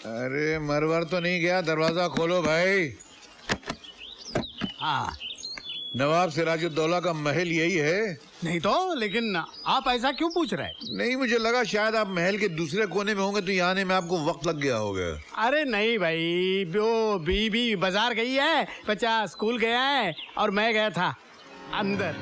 अरे मरवर तो नहीं गया, दरवाजा खोलो भाई। हाँ। नवाब सिराजुद्दौला का महल यही है? नहीं तो, लेकिन आप ऐसा क्यों पूछ रहे? नहीं, मुझे लगा शायद आप महल के दूसरे कोने में होंगे तो यहाँ आने में आपको वक्त लग गया होगा। अरे नहीं भाई, वो बीबी बाजार गई है, बच्चा स्कूल गया है और मैं गया था अंदर।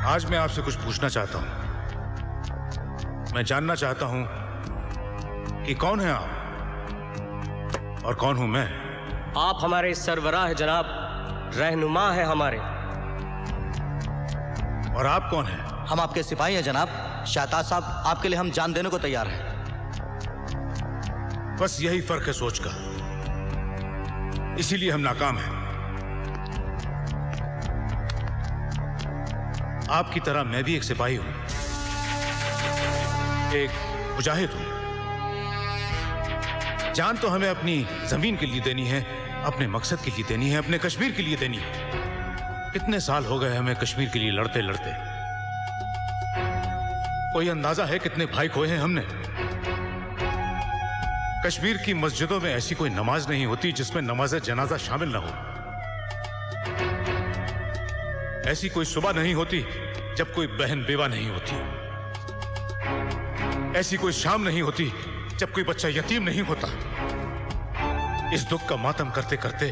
आज मैं आपसे कुछ पूछना चाहता हूं। मैं जानना चाहता हूं कि कौन है आप और कौन हूं मैं। आप हमारे सरवराह है जनाब, रहनुमा है हमारे। और आप कौन हैं? हम आपके सिपाही हैं जनाब। शाहताज साहब, आपके लिए हम जान देने को तैयार हैं। बस यही फर्क है सोच का, इसीलिए हम नाकाम हैं। आपकी तरह मैं भी एक सिपाही हूं, एक मुजाहिद हूं। जान तो हमें अपनी जमीन के लिए देनी है, अपने मकसद के लिए देनी है, अपने कश्मीर के लिए देनी है। कितने साल हो गए हमें कश्मीर के लिए लड़ते लड़ते। कोई अंदाजा है कितने भाई खोए हैं हमने? कश्मीर की मस्जिदों में ऐसी कोई नमाज नहीं होती जिसमें नमाज जनाजा शामिल ना हो। ऐसी कोई सुबह नहीं होती जब कोई बहन बेवा नहीं होती। ऐसी कोई शाम नहीं होती जब कोई बच्चा यतीम नहीं होता। इस दुख का मातम करते करते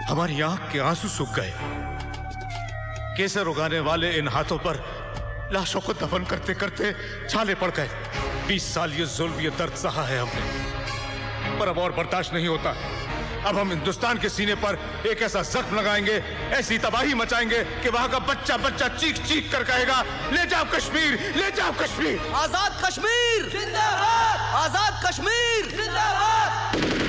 हमारी आंख के आंसू सूख गए। केसर उगाने वाले इन हाथों पर लाशों को दफन करते करते छाले पड़ गए। 20 साल ये जुल्म, ये दर्द सहा है हमने, पर अब और बर्दाश्त नहीं होता। अब हम हिंदुस्तान के सीने पर एक ऐसा जख्म लगाएंगे, ऐसी तबाही मचाएंगे कि वहां का बच्चा बच्चा चीख चीख कर कहेगा, ले जाओ कश्मीर, ले जाओ कश्मीर। आजाद कश्मीर जिंदाबाद, आजाद कश्मीर जिंदाबाद।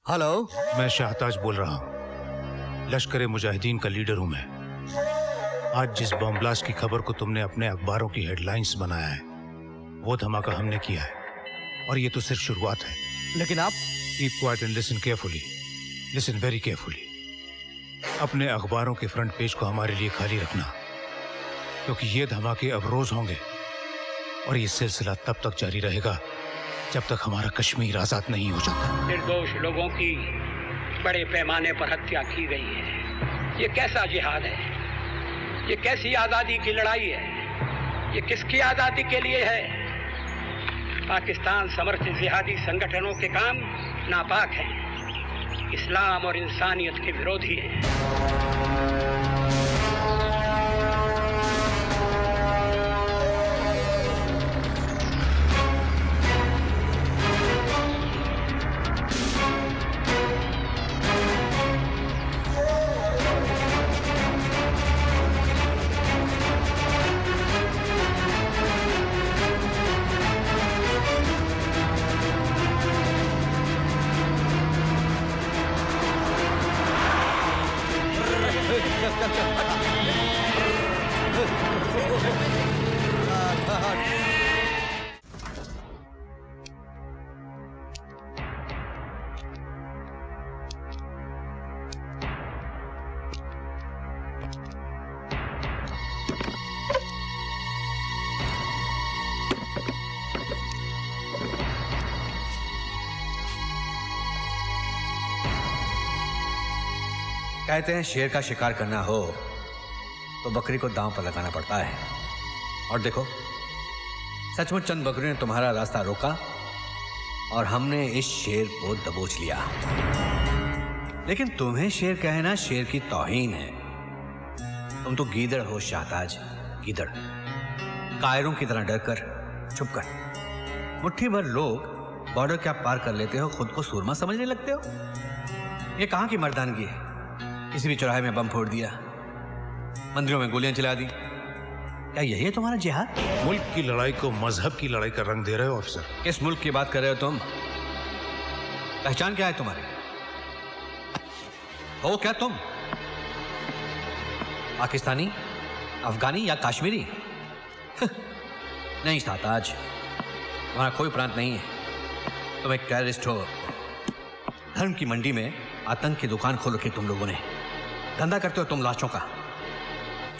हेलो। मैं शाहताज बोल रहा हूँ। लश्कर मुजाहिदीन का लीडर हूँ मैं। आज जिस बम ब्लास्ट की खबर को तुमने अपने अखबारों की हेडलाइंस बनाया है, वो धमाका हमने किया है और ये तो सिर्फ शुरुआत है। लेकिन आप keep quiet and listen carefully, listen very carefully. अपने अखबारों के फ्रंट पेज को हमारे लिए खाली रखना, क्योंकि ये धमाके अब रोज होंगे और ये सिलसिला तब तक जारी रहेगा जब तक हमारा कश्मीर आजाद नहीं हो जाता। निर्दोष लोगों की बड़े पैमाने पर हत्या की गई है। ये कैसा जिहाद है? ये कैसी आजादी की लड़ाई है? ये किसकी आजादी के लिए है? पाकिस्तान समर्थित जिहादी संगठनों के काम नापाक हैं, इस्लाम और इंसानियत के विरोधी हैं। कहते हैं शेर का शिकार करना हो तो बकरी को दांव पर लगाना पड़ता है। और देखो, सचमुच चंद बकरियों ने तुम्हारा रास्ता रोका और हमने इस शेर को दबोच लिया। लेकिन तुम्हें शेर कहना शेर की तौहीन है। तुम तो गीदड़ हो शाहताज, गीदड़। कायरों की तरह डरकर, छुपकर। मुट्ठी भर लोग बॉर्डर क्या पार कर लेते हो, खुद को सूरमा समझने लगते हो। ये कहां की मर्दानगी है? किसी भी चौराहे में बम फोड़ दिया, मंदिरों में गोलियां चला दी। क्या यही है तुम्हारा जिहाद? मुल्क की लड़ाई को मजहब की लड़ाई का रंग दे रहे हो ऑफिसर। किस मुल्क की बात कर रहे हो तुम? पहचान क्या है तुम्हारी? हो क्या तुम? पाकिस्तानी, अफगानी या कश्मीरी? नहीं शाहताज, तुम्हारा कोई प्रांत नहीं है। तुम एक टेररिस्ट हो। धर्म की मंडी में आतंक की दुकान खोल रखी तुम लोगों ने। धंधा करते हो तुम लाशों का।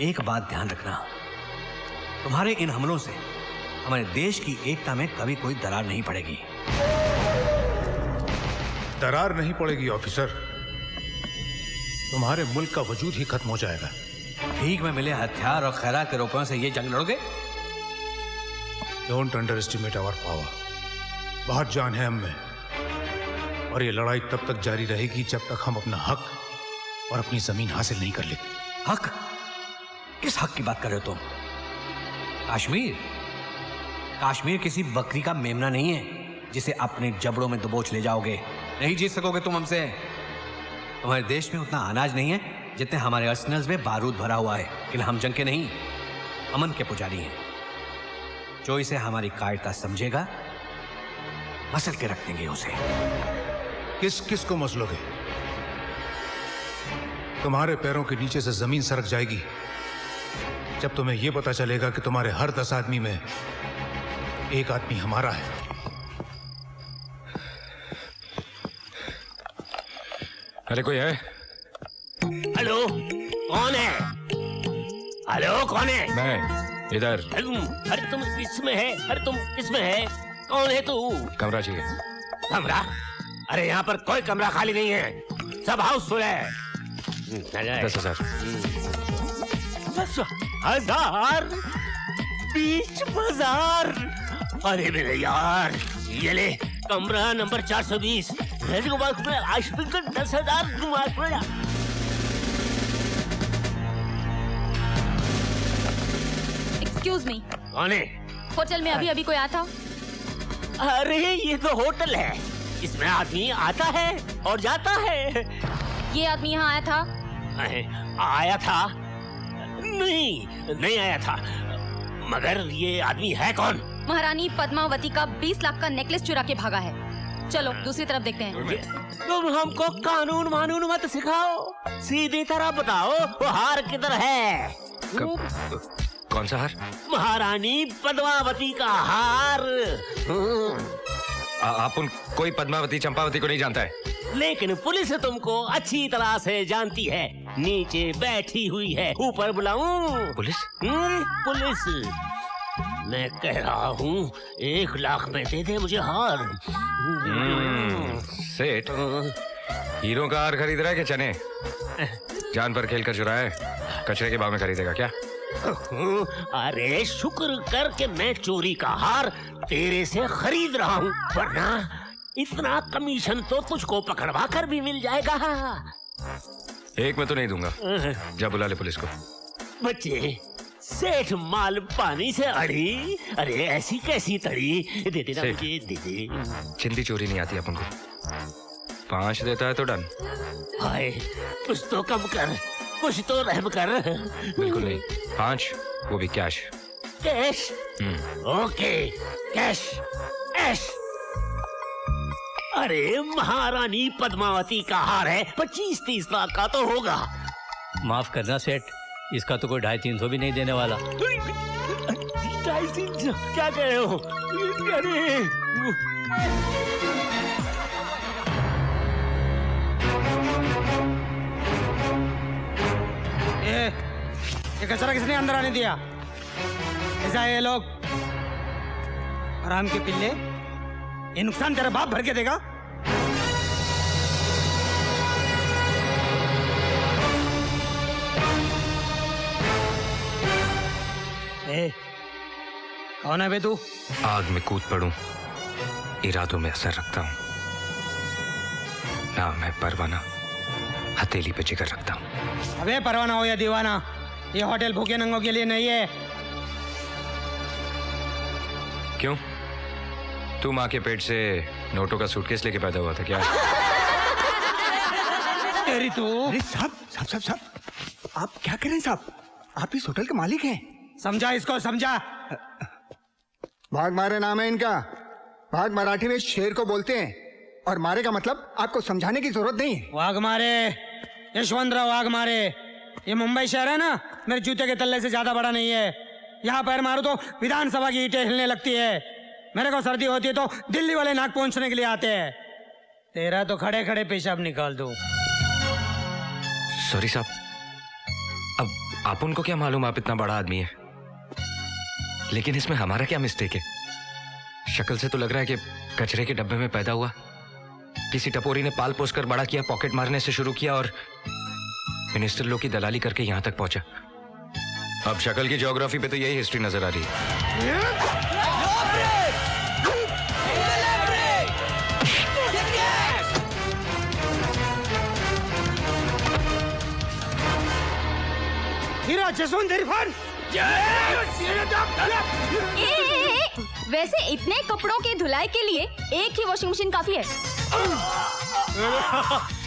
एक बात ध्यान रखना, तुम्हारे इन हमलों से हमारे देश की एकता में कभी कोई दरार नहीं पड़ेगी। दरार नहीं पड़ेगी ऑफिसर, तुम्हारे मुल्क का वजूद ही खत्म हो जाएगा। भीख में मिले हथियार और खैरात के रुपयों से ये जंग लड़ोगे? Don't underestimate our power. बहुत जान है हम में, और ये लड़ाई तब तक जारी रहेगी जब तक हम अपना हक और अपनी जमीन हासिल नहीं कर लेते। हक? किस हक की बात कर रहे हो तुम? कश्मीर? कश्मीर किसी बकरी का मेमना नहीं है जिसे अपने जबड़ों में दबोच ले जाओगे। नहीं जीत सकोगे तुम हमसे। तुम्हारे देश में उतना अनाज नहीं है जितने हमारे अर्सनल्स में बारूद भरा हुआ है। लेकिन हम जंग के नहीं, अमन के पुजारी हैं। जो इसे हमारी कायरता समझेगा, मसल के रख देंगे उसे। किस किस को मसलोगे? तुम्हारे पैरों के नीचे से जमीन सरक जाएगी जब तुम्हें यह पता चलेगा कि तुम्हारे हर 10 आदमी में एक आदमी हमारा है। अरे कोई है? हेलो, कौन है? हेलो, कौन है? मैं इधर। अरे तुम इसमें है? अरे तुम इसमें है? कौन है तू? कमरा चाहिए। कमरा? अरे यहाँ पर कोई कमरा खाली नहीं है, सब हाउसफुल है। 10,000। 10,000? बीच बाजार? अरे मेरे यार, ये ले कमरा नंबर 420। 10,000। एक्सक्यूज मी, कौन है? होटल में अभी कोई आया था? अरे ये तो होटल है, इसमें आदमी आता है और जाता है। ये आदमी यहाँ आया था? आया था? नहीं आया था। मगर ये आदमी है कौन? महारानी पद्मावती का 20 लाख का नेकलेस चुरा के भागा है। चलो दूसरी तरफ देखते हैं। तुम हमको कानून वानून मत सिखाओ, सीधी तरह बताओ वो हार किधर है? कौन सा हार? महारानी पद्मावती का हार। आप उन कोई पद्मावती चंपावती को नहीं जानता है? लेकिन पुलिस तुमको अच्छी तरह से जानती है। नीचे बैठी हुई है, ऊपर बुलाऊं? पुलिस? पुलिस। मैं कह रहा हूँ 1 लाख में दे दे मुझे हार। सेठ, हीरो का हार खरीद रहा है कि चने? जान पर खेल कर चुराया है, कचरे के भाव में खरीदेगा क्या? अरे शुक्र कर के मैं चोरी का हार तेरे से खरीद रहा हूँ, वरना इतना कमीशन तो तुझको पकड़वा कर भी मिल जाएगा। 1 में तो नहीं दूंगा। जा बुला ले पुलिस को। बच्चे, सेठ माल पानी से अड़ी, अरे ऐसी कैसी तड़ी? दे देना मुझे, दे दे। चिंदी चोरी नहीं आती अपन को। 5 देता है तो डन। हाय, कुछ तो कम कर, कुछ तो रहम कर। बिल्कुल नहीं, 5, वो भी कैश। कैश? ओके, कैश, ऐश। अरे महारानी पद्मावती का हार है, 25-30 लाख का तो होगा। माफ करना सेठ, इसका तो कोई 250-300 भी नहीं देने वाला। 250-300 क्या कह रहे हो? अरे ये कचरा किसने अंदर आने दिया? ऐसा है ये लोग आराम के पिल्ले, ये नुकसान तेरा बाप भर के देगा। कौन है बे तू? आग में कूद पड़ूं, इरादों में असर रखता हूं। नाम है परवाना, हथेली पे जिगर रखता हूं। अबे परवाना हो या दीवाना, ये होटल भूखे नंगों के लिए नहीं है। क्यों? तू माँ के पेट से नोटों का सूटकेस लेके पैदा हुआ था क्या? तेरी तू। अरे साहब, आप क्या कर रहे हैं साहब? आप इस होटल के मालिक हैं। समझा इसको, समझा। भाग मारे नाम है इनका। भाग मराठी में शेर को बोलते हैं, और मारे का मतलब आपको समझाने की जरूरत नहीं है। वाघ मारे, यशवंतराव वाघ मारे। ये मुंबई शहर है ना, मेरे जूते के तल्ले से ज्यादा बड़ा नहीं है। यहाँ पैर मारो तो विधानसभा की ईंटें हिलने लगती है। मेरे को सर्दी होती है तो दिल्ली वाले नाक पहुंचने के लिए आते हैं। तेरा तो खड़े खड़े पेशाब निकाल दूं। सॉरी साहब, अब आप उनको क्या मालूम आप इतना बड़ा आदमी है? लेकिन इसमें हमारा क्या मिस्टेक है? शक्ल से तो लग रहा है कि कचरे के डब्बे में पैदा हुआ। किसी टपोरी ने पाल पोस कर बड़ा किया, पॉकेट मारने से शुरू किया और मिनिस्टर लोग की दलाली करके यहां तक पहुंचा। अब शक्ल की ज्योग्राफी पे तो यही हिस्ट्री नजर आ रही है। हीरा जसवंत इरफान। वैसे इतने कपड़ों की धुलाई के लिए एक ही वॉशिंग मशीन काफी है।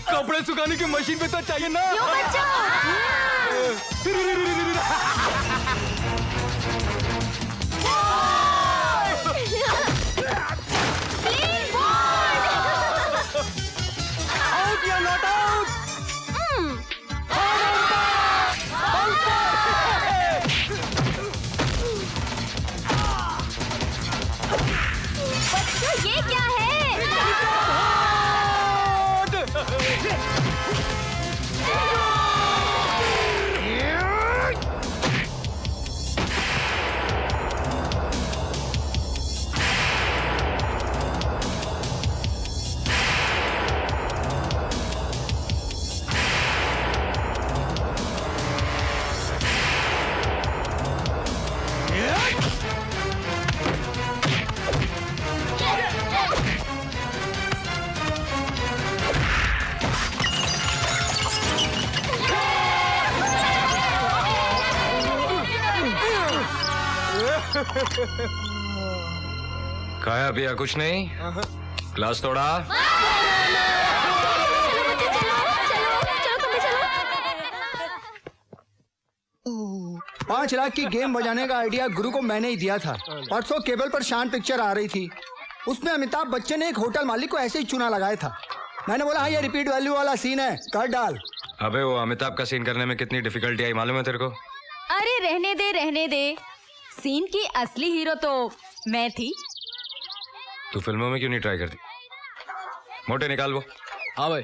कपड़े सुखाने की मशीन पे तो चाहिए ना। क्यों बच्चा? आउट या नॉट आउट? बच्चों ये क्या है? खाया पिया कुछ नहीं? ग्लास तोड़ा? $5 लाख की गेम बजाने का आइडिया गुरु को मैंने ही दिया था। परसों केबल पर शान पिक्चर आ रही थी, उसमें अमिताभ बच्चन ने एक होटल मालिक को ऐसे ही चुना लगाया था। मैंने बोला हाँ ये रिपीट वैल्यू वाला सीन है, कर डाल। अबे वो अमिताभ का सीन करने में कितनी डिफिकल्टी आई मालूम है तेरे को? अरे रहने दे। सीन की असली हीरो तो मैं थी। तू फिल्मों में क्यों नहीं ट्राई करती? मोटे निकाल वो। हाँ भाई।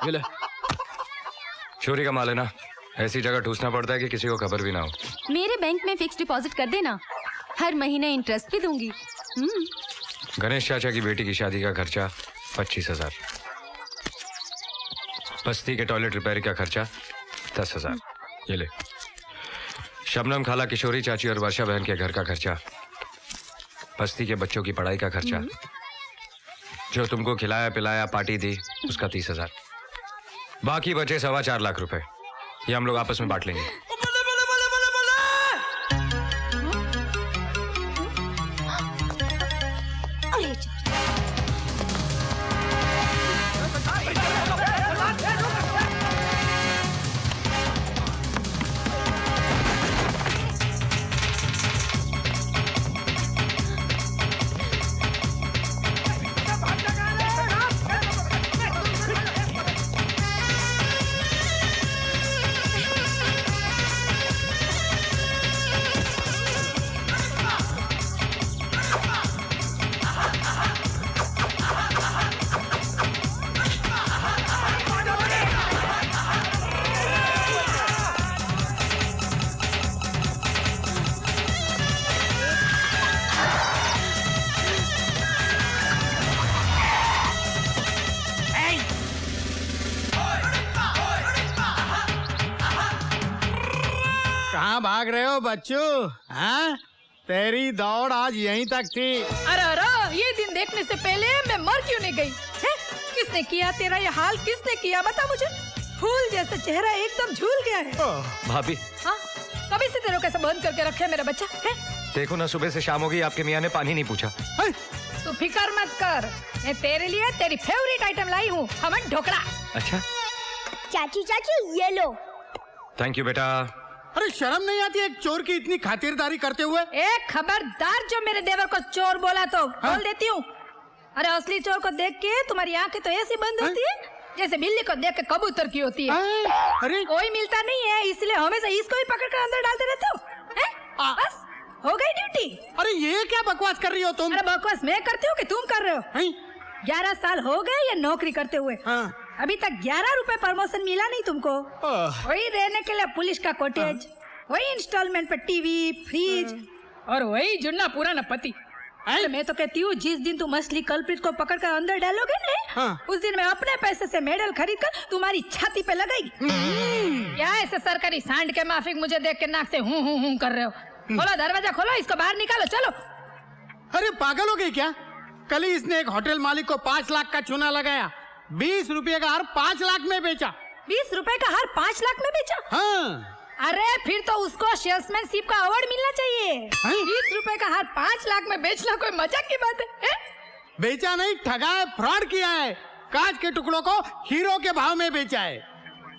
ये ले। चोरी का माल है ना, ऐसी जगह ठूसना पड़ता है कि किसी को खबर भी ना हो। मेरे बैंक में फिक्स डिपॉजिट कर देना, हर महीने इंटरेस्ट भी दूंगी। गणेश चाचा की बेटी की शादी का खर्चा 25,000। बस्ती के टॉयलेट रिपेयर का खर्चा 10,000। ये ले। शबनम खाला, किशोरी चाची और वर्षा बहन के घर का खर्चा, बस्ती के बच्चों की पढ़ाई का खर्चा, जो तुमको खिलाया पिलाया पार्टी दी उसका 30,000। बाकी बचे 4.25 लाख रुपए, ये हम लोग आपस में बांट लेंगे। भाग रहे हो बच्चों? हाँ, तेरी दौड़ आज यहीं तक थी। अरे ये दिन देखने से पहले मैं मर क्यों नहीं गई है? किसने किया तेरा ये हाल? किसने किया बता मुझे। फूल जैसा चेहरा एकदम झूल गया है। भाभी, हाँ, कभी से तेरे को कैसे बंद करके रखे मेरा बच्चा है? देखो ना, सुबह से शाम हो गई, आपके मियाँ ने पानी नहीं पूछा। तू फिकर मत कर, मैं तेरे लिए तेरी फेवरेट आइटम लाई हूँ, खमन ढोकला। अच्छा चाची ये लो। थैंक यू बेटा। अरे शर्म नहीं आती एक चोर की इतनी खातिरदारी करते हुए? एक खबरदार जो मेरे देवर को चोर बोला तो बोल देती हूँ। अरे असली चोर को देख के तुम्हारी आंखें तो ऐसी बंद होती है जैसे बिल्ली को देख के कबूतर की होती है। अरे कोई मिलता नहीं है इसलिए हमेशा इसको ही पकड़ कर अंदर डालते रहते हो। बस हो गई ड्यूटी। अरे ये क्या बकवास कर रही हो तुम? अरे बकवास मैं करती हूँ कि तुम कर रहे हो? 11 साल हो गए ये नौकरी करते हुए, अभी तक 11 रुपए प्रमोशन मिला नहीं तुमको। वही रहने के लिए पुलिस का कॉटेज, वही इंस्टॉलमेंट पे टीवी फ्रिज और वही जुन्ना पुराना पति। मैं तो कहती हूँ जिस दिन तुम असली कल्प्रिट को पकड़ कर अंदर डालोगे ना, उस दिन मैं अपने पैसे से मेडल खरीद कर तुम्हारी छाती पे लगाएगी। क्या ऐसे सरकारी सांड के माफिक मुझे देख के नाक से हूँ कर रहे हो? खोलो दरवाजा, खोलो, इसको बाहर निकालो, चलो। अरे पागल हो गई क्या? कल ही इसने एक होटल मालिक को 5 लाख का चूना लगाया, 20 रुपए का हार 5 लाख में बेचा। 20 रुपए का हार 5 लाख में बेचा? हाँ। अरे फिर तो उसको सेल्समैनशिप का अवार्ड मिलना चाहिए। 20 रुपए का हार 5 लाख में बेचना कोई मजाक की बात है? बेचा नहीं, ठगा है, फ्रॉड किया है। कांच के टुकड़ों को हीरो के भाव में बेचा है।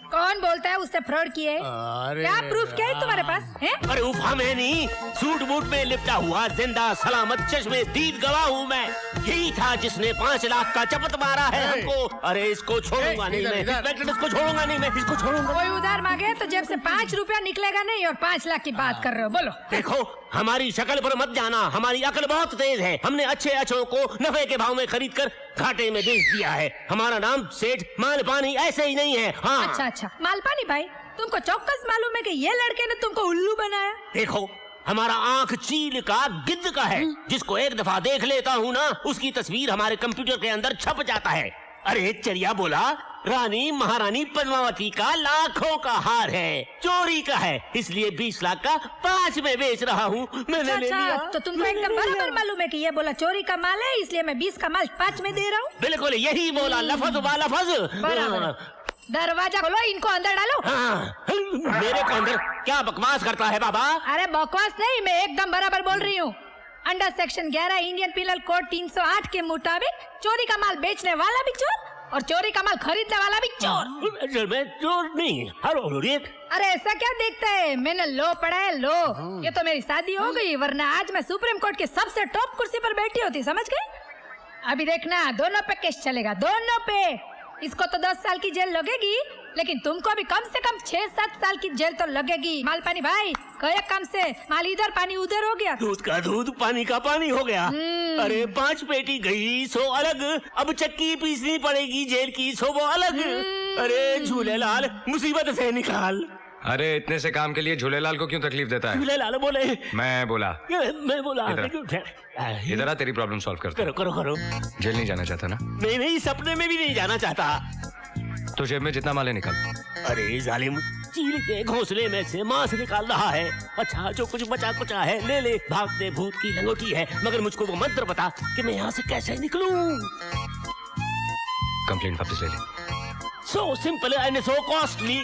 कौन बोलता है उससे फ्रॉड किए? क्या प्रूफ क्या है तुम्हारे पास है? अरे उफा मैं नहीं, सूट बूट में लिपटा हुआ जिंदा सलामत चश्मे दीद गवाह हूँ मैं। यही था जिसने 5 लाख का चपत मारा है हमको। अरे इसको छोड़ूंगा नहीं मैं, इसको छोड़ूंगा नहीं मैं, इसको छोड़ूंगा। कोई उधार मांगे तो जेब से 5 रुपया निकलेगा नहीं और 5 लाख की बात कर रहे हो? बोलो। देखो हमारी शक्ल पर मत जाना, हमारी अकल बहुत तेज है। हमने अच्छे अच्छों को नफे के भाव में खरीद कर घाटे में बेच दिया है। हमारा नाम सेठ मालपानी ऐसे ही नहीं है। हाँ। अच्छा मालपानी भाई, तुमको चौक्कस मालूम है कि ये लड़के ने तुमको उल्लू बनाया? देखो हमारा आंख चील का गिद्ध का है, जिसको एक दफा देख लेता हूँ ना, उसकी तस्वीर हमारे कंप्यूटर के अंदर छप जाता है। अरे चरिया बोला, रानी महारानी पद्मावती का लाखों का हार है, चोरी का है, इसलिए 20 लाख का 5 में बेच रहा हूँ। मैंने ले लिया। तो तुमको एकदम बराबर मालूम है कि ये बोला चोरी का माल है, इसलिए मैं 20 का माल 5 में दे रहा हूँ। बिल्कुल यही बोला, लफज बा लफज। दरवाजा खोलो, इनको अंदर डालो। मेरे को अंदर क्या बकवास करता है बाबा? अरे बकवास नहीं, मैं एकदम बराबर बोल रही हूँ। Under section 11 Indian penal code 308 के मुताबिक चोरी का माल बेचने वाला भी चोर और चोरी का माल खरीदने वाला भी चोर। मैं चोर नहीं। अरे ऐसा क्या देखता है, मैंने लो पढ़ा है लो। ये तो मेरी शादी हो गई, वरना आज मैं सुप्रीम कोर्ट की सबसे टॉप कुर्सी पर बैठी होती, समझ गए? अभी देखना दोनों पे केस चलेगा, दोनों पे। इसको तो 10 साल की जेल लगेगी, लेकिन तुमको भी कम से कम 6-7 साल की जेल तो लगेगी। माल पानी भाई, कई काम से माल इधर पानी उधर हो गया। दूध का दूध पानी का पानी हो गया। अरे 5 पेटी गई 100 अलग, अब चक्की पीसनी पड़ेगी जेल की 100 वो अलग। अरे झूलेलाल मुसीबत से निकाल। अरे इतने से काम के लिए झूलेलाल को क्यों तकलीफ देता है? झूलेलाल बोले। मैं बोला। इधर आ, तेरी प्रॉब्लम सॉल्व करते। करो करो करो। जेल नहीं जाना चाहता ना? नहीं, सपने में भी नहीं जाना चाहता। तो जेब में जितना माल है निकाल। अरे जालिम, चील के घोंसले में से मांस निकाल रहा है। अच्छा जो कुछ बचा कुचा है ले ले, भागते भूत की लंगोटी है। मगर मुझको वो मंत्र बता कि मैं यहाँ से कैसे निकलूं। कंप्लेंट वापस ले ले। So simple and so costly.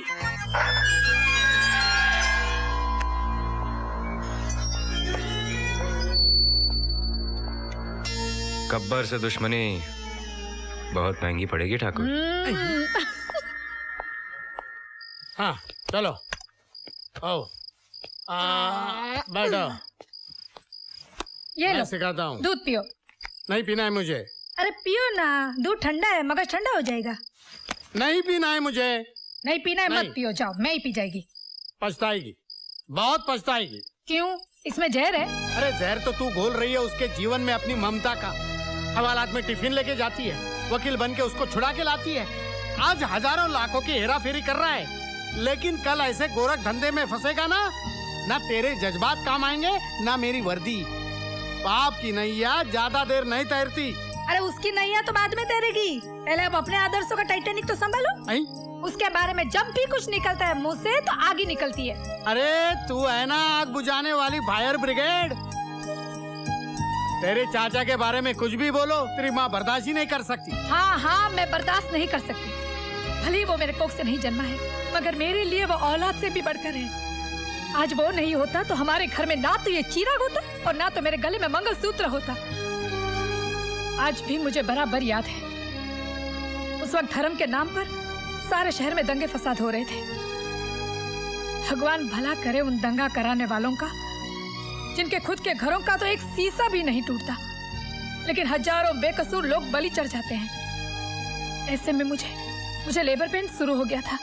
Gabbar से दुश्मनी बहुत महंगी पड़ेगी ठाकुर। हाँ चलो बैठो। ये लो सिखाता हूँ। दूध पियो। नहीं पीना है मुझे। अरे पियो ना, दूध ठंडा है, मगज ठंडा हो जाएगा। नहीं पीना है मुझे। नहीं पीना है, नहीं। मत पियो, जाओ, मैं ही पी जाएगी। पछताएगी, बहुत पछताएगी। क्यों, इसमें जहर है? अरे जहर तो तू घोल रही है उसके जीवन में अपनी ममता का। हवालात में टिफिन लेके जाती है, वकील बन के उसको छुड़ा के लाती है। आज हजारों लाखों की हेरा फेरी कर रहा है, लेकिन कल ऐसे गोरख धंधे में फंसेगा ना तेरे जज्बात काम आएंगे ना मेरी वर्दी। पाप की नैया ज्यादा देर नहीं तैरती। अरे उसकी नैया तो बाद में तैरेगी, पहले अब अपने आदर्शों का टाइटेनिक तो संभालो। उसके बारे में जब भी कुछ निकलता है मुंह से तो आग ही निकलती है। अरे तू है ना आग बुझाने वाली फायर ब्रिगेड। तेरे चाचा के बारे में कुछ भी बोलो, तेरी माँ बर्दाश्त ही नहीं कर सकती। हाँ, मैं बर्दाश्त नहीं कर सकती। भले ही वो मेरे कोख से नहीं जन्मा है, मगर मेरे लिए वो औलाद से भी बढ़कर है। आज वो नहीं होता तो हमारे घर में ना तो ये चिराग होता और ना तो मेरे गले में मंगलसूत्र होता। आज भी मुझे बराबर याद है, उस वक्त धर्म के नाम पर सारे शहर में दंगे फसाद हो रहे थे। भगवान भला करे उन दंगा कराने वालों का, जिनके खुद के घरों का तो एक शीशा भी नहीं टूटता, लेकिन हजारों बेकसूर लोग बलि चढ़ जाते हैं। ऐसे में मुझे लेबर पेन शुरू हो गया था।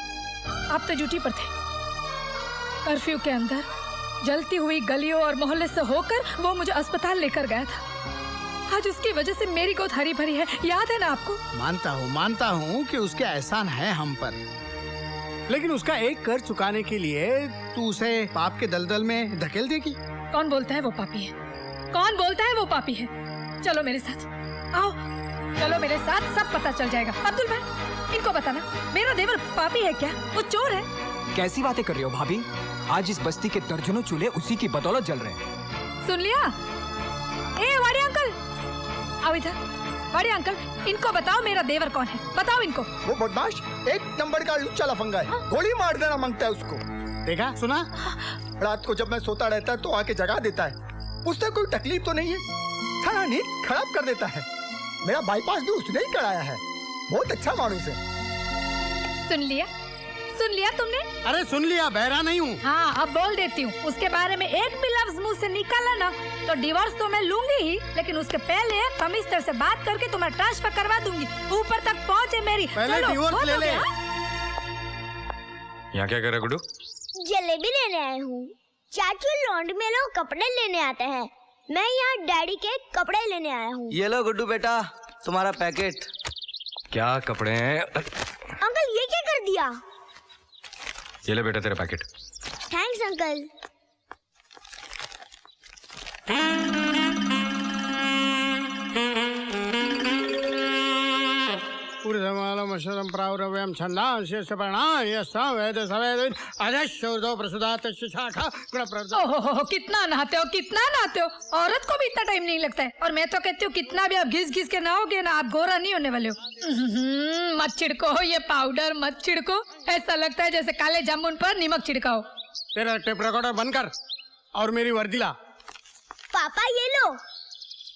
आप तो ड्यूटी पर थे। कर्फ्यू के अंदर जलती हुई गलियों और मोहल्ले से होकर वो मुझे अस्पताल लेकर गया था। आज उसकी वजह से मेरी गोद हरी भरी है, याद है ना आपको? मानता हूँ कि उसके एहसान है हम पर, लेकिन उसका एक कर चुकाने के लिए तू उसे पाप के दलदल में धकेल देगी। कौन बोलता है वो पापी है? कौन बोलता है वो पापी है? चलो मेरे साथ, आओ चलो मेरे साथ, सब पता चल जाएगा। अब्दुल भाई, इनको बताना मेरा देवर पापी है क्या? वो चोर है? कैसी बातें कर रही हो भाभी? आज इस बस्ती के दर्जनों चूल्हे उसी की बदौलत जल रहे हैं। सुन लिया? ए वाड़ी अंकल, आओ इधर। वाड़ी अंकल, इनको बताओ मेरा देवर कौन है, बताओ इनको। वो बदमाश एक नंबर का लुच्चा लफंगा है। गोली मार देना मांगता है उसको। देखा सुना? रात को जब मैं सोता रहता है तो आके जगा देता है। उससे कोई तकलीफ तो नहीं है, सारा नींद खराब कर देता है। मेरा बाईपास भी उसने ही कराया है। बहुत अच्छा मानुस है। सुन लिया तुमने? अरे सुन लिया, बहरा नहीं हूँ। हाँ, अब बोल देती हूँ। उसके बारे में एक भी लफ्ज मुंह से निकाला ना तो डिवोर्स तो मैं लूंगी ही, लेकिन उसके पहले कमिश्नर से बात करके तुम्हें ट्रांसफर करवा दूंगी। ऊपर तक पहुँचे मेरी। पहले डिवोर्स ले ले। यहाँ क्या कर रहा गुड्डू? जलेबी लेने आए हूँ। चाचू लॉन्ड में लोग कपड़े लेने आते हैं, मैं यहाँ डैडी के कपड़े लेने आया हूँ। ये लो गुड्डू बेटा, तुम्हारा पैकेट। क्या कपड़े हैं? अंकल ये क्या कर दिया? ये ले बेटा तेरा पैकेट। Thanks uncle. मशरम प्रावरव्यम छन्दांस्य सपर्णा यस्सा वेद सवेद अजशोदो प्रसुदात शाखा गुणप्रद। ओहो, कितना नहाते हो। औरत को भी इतना टाइम नहीं लगता है। और मैं तो कहती हूँ कितना भी आप घिस के नहाओगे ना, आप गोरा नहीं होने वाले हो। मत छिड़को ये पाउडर, मत छिड़को। ऐसा लगता है जैसे काले जामुन पर नमक छिड़काओ। तेरा टेप रिकॉर्डर बंद कर और मेरी वर्दी ला। पापा ये लो।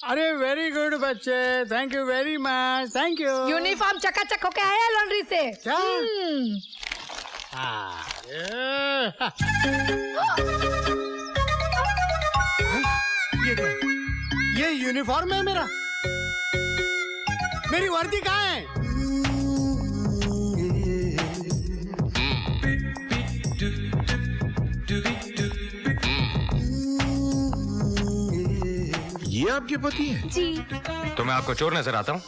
अरे वेरी गुड बच्चे, thank you very much, thank you. Uniform चकाचक होके आया लॉन्ड्री से। क्या? ये यूनिफॉर्म है मेरा। मेरी वर्दी कहाँ है? ये आपके पति हैं? जी। तो मैं आपको चोर नजर आता हूँ?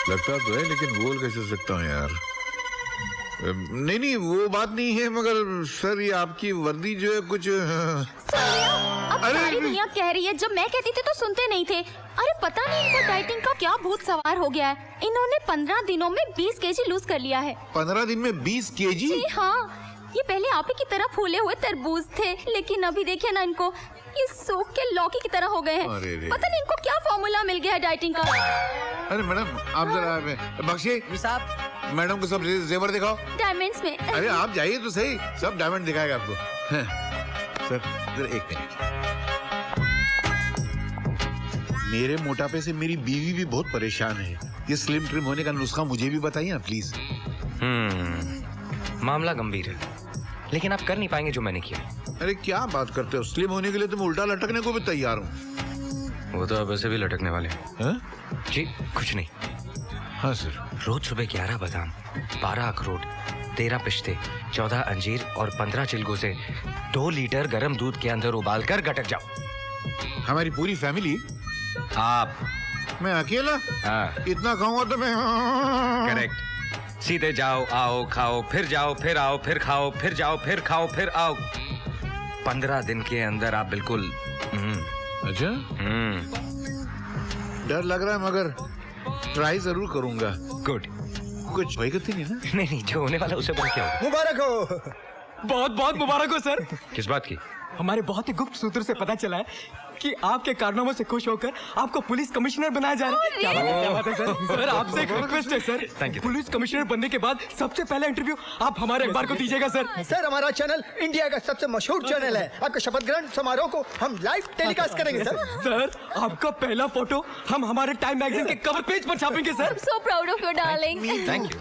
लगता तो है, लेकिन बोल कैसे सकता हूँ यार। नहीं नहीं, वो बात नहीं है, मगर सर ये आपकी वर्दी जो है कुछ। अब सारी दुनिया कह रही है, जब मैं कहती थी तो सुनते नहीं थे। अरे पता नहीं इनको डाइटिंग का क्या भूत सवार हो गया है। इन्होंने 15 दिनों में 20 केजी लूज कर लिया है। 15 दिन में 20 केजी? जी हाँ, ये पहले आप ही की तरह फूले हुए तरबूज थे, लेकिन अभी देखिए ना इनको, ये सूख के लौकी की तरह हो गए हैं। पता नहीं इनको क्या फॉर्मूला मिल गया है डाइटिंग का। अरे मैडम आप जरा बख्शिए साहब, मैडम को सब जेवर दिखाओ। डायमंड्स में। अरे आप जाइए तो सही, सब डायमंड दिखाएगा आपको। सर जरा 1 मिनट। मेरे मोटापे से मेरी बीवी भी बहुत परेशान है। ये स्लिम ट्रिम होने का नुस्खा मुझे भी बताइए ना प्लीज। मामला गंभीर है, लेकिन आप कर नहीं पाएंगे जो मैंने किया। अरे क्या बात करते हो, स्लिम होने के लिए तो मैं उल्टा लटकने को भी तैयार हूँ। वो तो आप वैसे भी लटकने वाले हैं। जी कुछ नहीं। हाँ सर। रोज सुबह 11 बादाम, 12 अखरोट, 13 पिस्ते, 14 अंजीर और 15 चिलगोज़े 2 लीटर गर्म दूध के अंदर उबालकर गटक जाओ। हमारी पूरी फैमिली? आप? मैं अकेला? हाँ। इतना खाऊंगा तो मैं। करेक्ट। सीधे जाओ, आओ, खाओ, फिर जाओ, फिर आओ, फिर खाओ, फिर जाओ, फिर खाओ, फिर आओ। 15 दिन के अंदर आप बिल्कुल। अच्छा। डर लग रहा है, मगर ट्राई जरूर करूंगा। गुड। कुछ भाई करती नहीं ना? नहीं, जो होने वाला उसे बड़ा क्या हो। मुबारक हो। बहुत बहुत मुबारक हो सर। किस बात की? हमारे बहुत ही गुप्त सूत्र से पता चला है कि आपके कारनामों से खुश होकर आपको पुलिस कमिश्नर बनाया जा रहा है। क्या बात है सर। सर आपसे एक रिक्वेस्ट है sir. Thank you. Police commissioner बनने के बाद सबसे पहला इंटरव्यू आप हमारे अखबार को दीजिएगा सर। सर हमारा चैनल इंडिया का सबसे मशहूर चैनल है। आपके शपथ ग्रहण समारोह को हम लाइव टेलीकास्ट करेंगे सर। सर आपका पहला फोटो हम हमारे टाइम मैगजीन के कवर पेज पर छापेंगे sir. So proud of you, darling. Thank you.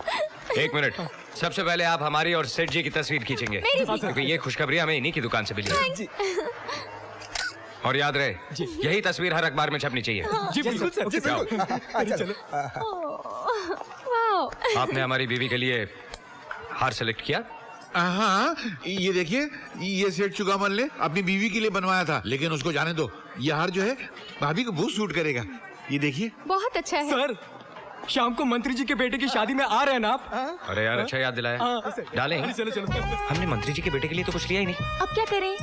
1 minute. सबसे पहले आप हमारी और सेठ जी की तस्वीर खींचेंगे, क्योंकि ये खुशखबरी हमें इन्हीं की दुकान से मिली है। और याद रहे, यही तस्वीर हर अखबार में छपनी चाहिए। जी बिल्कुल सर। जी बिल्कुल। आपने हमारी बीवी के लिए हार सेलेक्ट किया? हाँ, ये देखिए, ये सेठ चुकामल ने अपनी बीवी के लिए बनवाया था, लेकिन उसको जाने दो। ये हार जो है भाभी को बहुत सूट करेगा। ये देखिए। बहुत अच्छा है सर। शाम को मंत्री जी के बेटे की शादी में आ रहे हैं ना आप? अरे यार अच्छा याद दिलाया। डालें। चलो चलो। हमने मंत्री जी के बेटे के लिए तो कुछ लिया ही नहीं। अब क्या करें?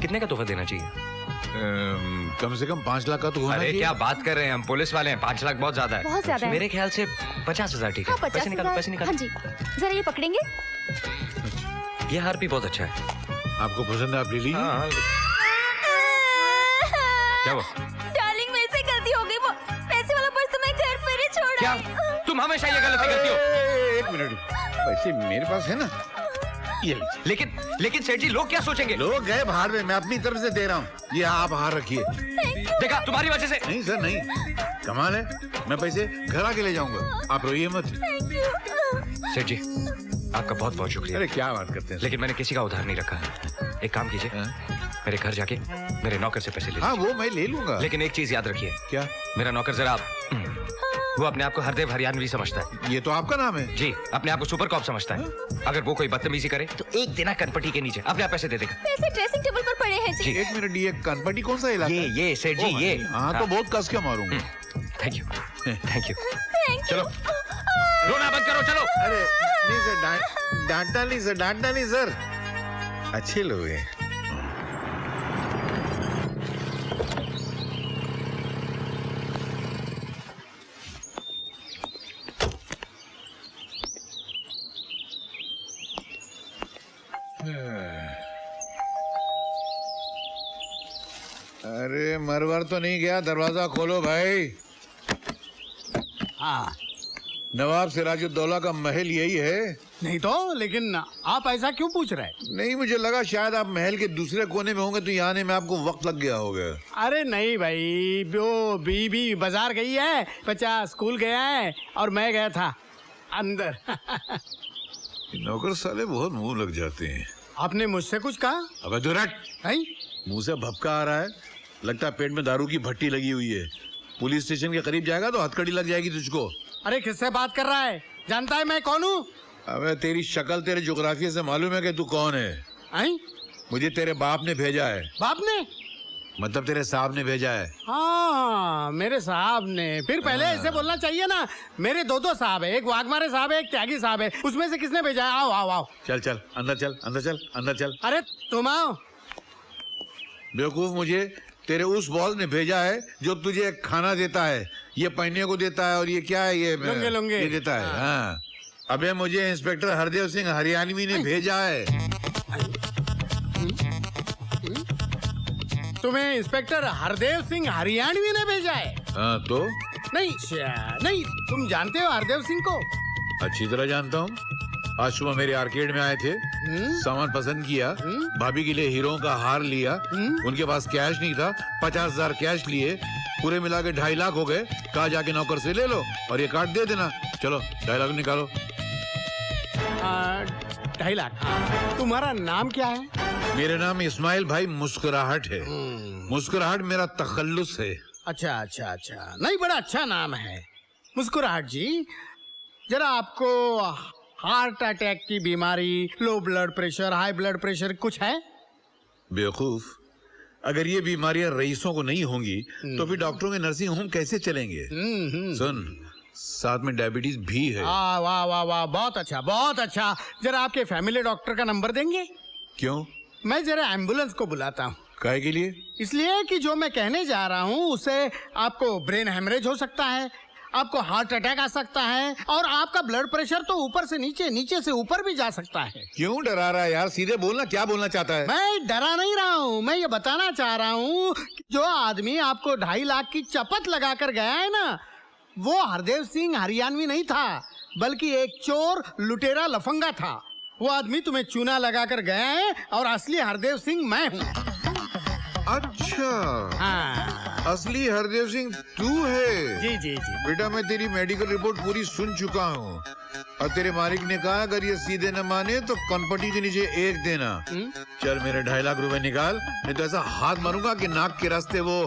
कितने का तोहफा देना चाहिए? कम से कम 5 लाख का तो होना अरे चाहिए। क्या बात कर रहे हैं, हम पुलिस वाले हैं। 5 लाख बहुत ज्यादा है। बहुत ज्यादा है। मेरे ख्याल से 50,000 ठीक है। हाँ, पैसे निकालो, पैसे 50,000। निकालो। हाँ जी, जरा ये पकड़ेंगे। ये हार भी बहुत अच्छा है। आपको पसंद है, आप ले लीजिए। हाँ। क्या वो? डार्लिंग मेरे से गलती हो गई, वो पैसे वाला पर्स तो मैं घर पर ही छोड़ा। क्या तुम हमेशा ये गलती करती हो? 1 मिनट, पैसे मेरे पास है ना, ये लीजिए। लेकिन सेठ जी लोग क्या सोचेंगे? लोग गए बाहर में, मैं अपनी तरफ से दे रहा हूँ। ये आप हार रखिए। देखा, तुम्हारी वजह से। नहीं सर नहीं, कमाल है। मैं पैसे घर आके ले जाऊंगा, आप रोइए मत। सेठ जी आपका बहुत बहुत शुक्रिया। अरे क्या बात करते हैं, लेकिन मैंने किसी का उधार नहीं रखा। एक काम कीजिए, मेरे घर जाके मेरे नौकर से पैसे ले लीजिए। हाँ वो मैं ले लूंगा, लेकिन एक चीज याद रखिए। क्या? मेरा नौकर जरा वो अपने आप को हरदेव हरियाणवी समझता है। ये तो आपका नाम है। जी, अपने आप को सुपर कॉप समझता है। अगर वो कोई बदतमीजी करे तो एक दिन कनपटी के नीचे अपने आप पैसे दे देगा। पैसे ड्रेसिंग टेबल पर पड़े हैं जी। 1 मिनट, ये कनपटी कौन सा इलाका? ये सेठ जी ये। हाँ तो बहुत कस के मारूंगा। Thank you thank you. चलो रोना बंद करो, चलो। अरे नहीं सर, डांटना नहीं सर, अच्छे लोग हैं। अरे मरवर तो नहीं गया, दरवाजा खोलो भाई। हाँ। नवाब सिराजुद्दौला का महल यही है। नहीं तो, लेकिन आप ऐसा क्यों पूछ रहे हैं? नहीं, मुझे लगा शायद आप महल के दूसरे कोने में होंगे तो यहाँ आने में आपको वक्त लग गया होगा। अरे नहीं भाई, वो बीबी बाजार गई है, बच्चा स्कूल गया है और मैं गया था अंदर। नौकर साले बहुत मुंह लग जाते हैं। आपने मुझसे कुछ कहा? अबे दुरट, मुंह से भपका आ रहा है, लगता है पेट में दारू की भट्टी लगी हुई है। पुलिस स्टेशन के करीब जाएगा तो हथकड़ी लग जाएगी तुझको। अरे किससे बात कर रहा है? जानता है मैं कौन हूँ? अबे तेरी शक्ल तेरे जोग्राफिया से मालूम है कि तू कौन है। आई? मुझे तेरे बाप ने भेजा है। बाप ने? मतलब तेरे साहब ने भेजा है। हाँ, मेरे साहब ने। फिर पहले ऐसे बोलना चाहिए ना। मेरे दो साहब है, एक वाघमारे साहब है, एक त्यागी साहब है। उसमें से किसने भेजा है? आओ आओ आओ। चल चल अंदर चल, अंदर चल, अंदर चल। अरे तुम आओ। बेवकूफ, मुझे तेरे उस बॉस ने भेजा है जो तुझे खाना देता है, ये पहनने को देता है और ये क्या है, ये लुंगे लुंगे ये देता है। हाँ, अबे मुझे इंस्पेक्टर हरदेव सिंह हरियाणवी ने भेजा है। तुम्हें इंस्पेक्टर हरदेव सिंह हरियाणवी ने भेजा है? हाँ तो? नहीं, तुम जानते हो हरदेव सिंह को? अच्छी तरह जानता हूँ। आज सुबह मेरे आर्केड में आए थे, सामान पसंद किया, भाभी के लिए हीरो का हार लिया, उनके पास कैश नहीं था, 50,000 कैश लिए, पूरे मिला के 2.5 लाख हो गए। कहा जाके नौकर से ले लो और ये कार्ड दे देना। चलो 2.5 लाख निकालो। 2.5 लाख। तुम्हारा नाम क्या है? मेरा नाम इस्माइल भाई मुस्कुराहट है। मुस्कुराहट मेरा तखल्लुस है। अच्छा अच्छा अच्छा, नहीं, बड़ा अच्छा नाम है मुस्कुराहट जी। जरा आपको हार्ट अटैक की बीमारी, low blood pressure, high blood pressure कुछ है? बेवकूफ, अगर ये बीमारियां रईसों को नहीं होंगी तो फिर डॉक्टरों के नर्सिंग होम कैसे चलेंगे? सुन, साथ में डायबिटीज भी है। वाह वाह वाह वाह, बहुत अच्छा बहुत अच्छा। जरा आपके फैमिली डॉक्टर का नंबर देंगे? क्यों? मैं जरा एम्बुलेंस को बुलाता हूँ। काहे के लिए? इसलिए कि जो मैं कहने जा रहा हूँ उससे आपको ब्रेन हेमरेज हो सकता है, आपको हार्ट अटैक आ सकता है और आपका ब्लड प्रेशर तो ऊपर से नीचे, नीचे से ऊपर भी जा सकता है। क्यों डरा रहा है यार? सीधे बोलना, क्या बोलना चाहता है? मैं डरा नहीं रहा हूँ, मैं ये बताना चाह रहा हूँ जो आदमी आपको 2.5 लाख की चपत लगा कर गया है ना, वो हरदेव सिंह हरियाणवी नहीं था, बल्कि एक चोर लुटेरा लफंगा था। वो आदमी तुम्हें चूना लगा कर गया है और असली हरदेव सिंह मैं हूँ। अच्छा, हाँ। असली हरदेव सिंह तू है? जी जी जी। बेटा, मैं तेरी मेडिकल रिपोर्ट पूरी सुन चुका हूँ और तेरे मालिक ने कहा अगर ये सीधे न माने तो कनपटी के नीचे 1 देना। चल मेरे 2.5 लाख रुपए निकाल, नहीं तो ऐसा हाथ मारूंगा कि नाक के रास्ते वो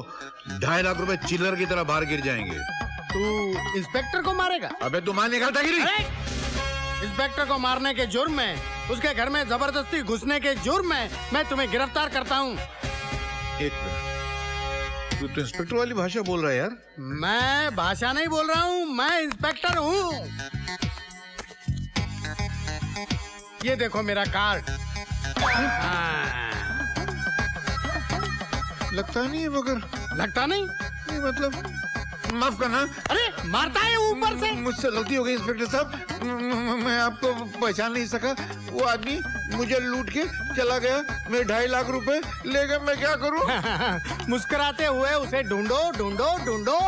2.5 लाख रुपए चिल्लर की तरह बाहर गिर जाएंगे। तू इंस्पेक्टर को मारेगा? अबे तू मार निकालता गिरी। इंस्पेक्टर को मारने के जुर्म में, उसके घर में जबरदस्ती घुसने के जुर्म में मैं तुम्हें गिरफ्तार करता हूँ। एक मिनट, तू तो इंस्पेक्टर वाली भाषा बोल रहा है यार। मैं भाषा नहीं बोल रहा हूँ, मैं इंस्पेक्टर हूँ। ये देखो मेरा कार्ड। लगता नहीं है मगर। लगता नहीं? मतलब माफ करना। अरे मारता है ऊपर से। मुझसे गलती हो गई इंस्पेक्टर साहब, मैं आपको पहचान नहीं सका। वो आदमी मुझे लूट के चला गया, मेरे 2.5 लाख रुपए ले गए, मैं क्या करूं? मुस्कुराते हुए उसे ढूंढो ढूंढो ढूंढो।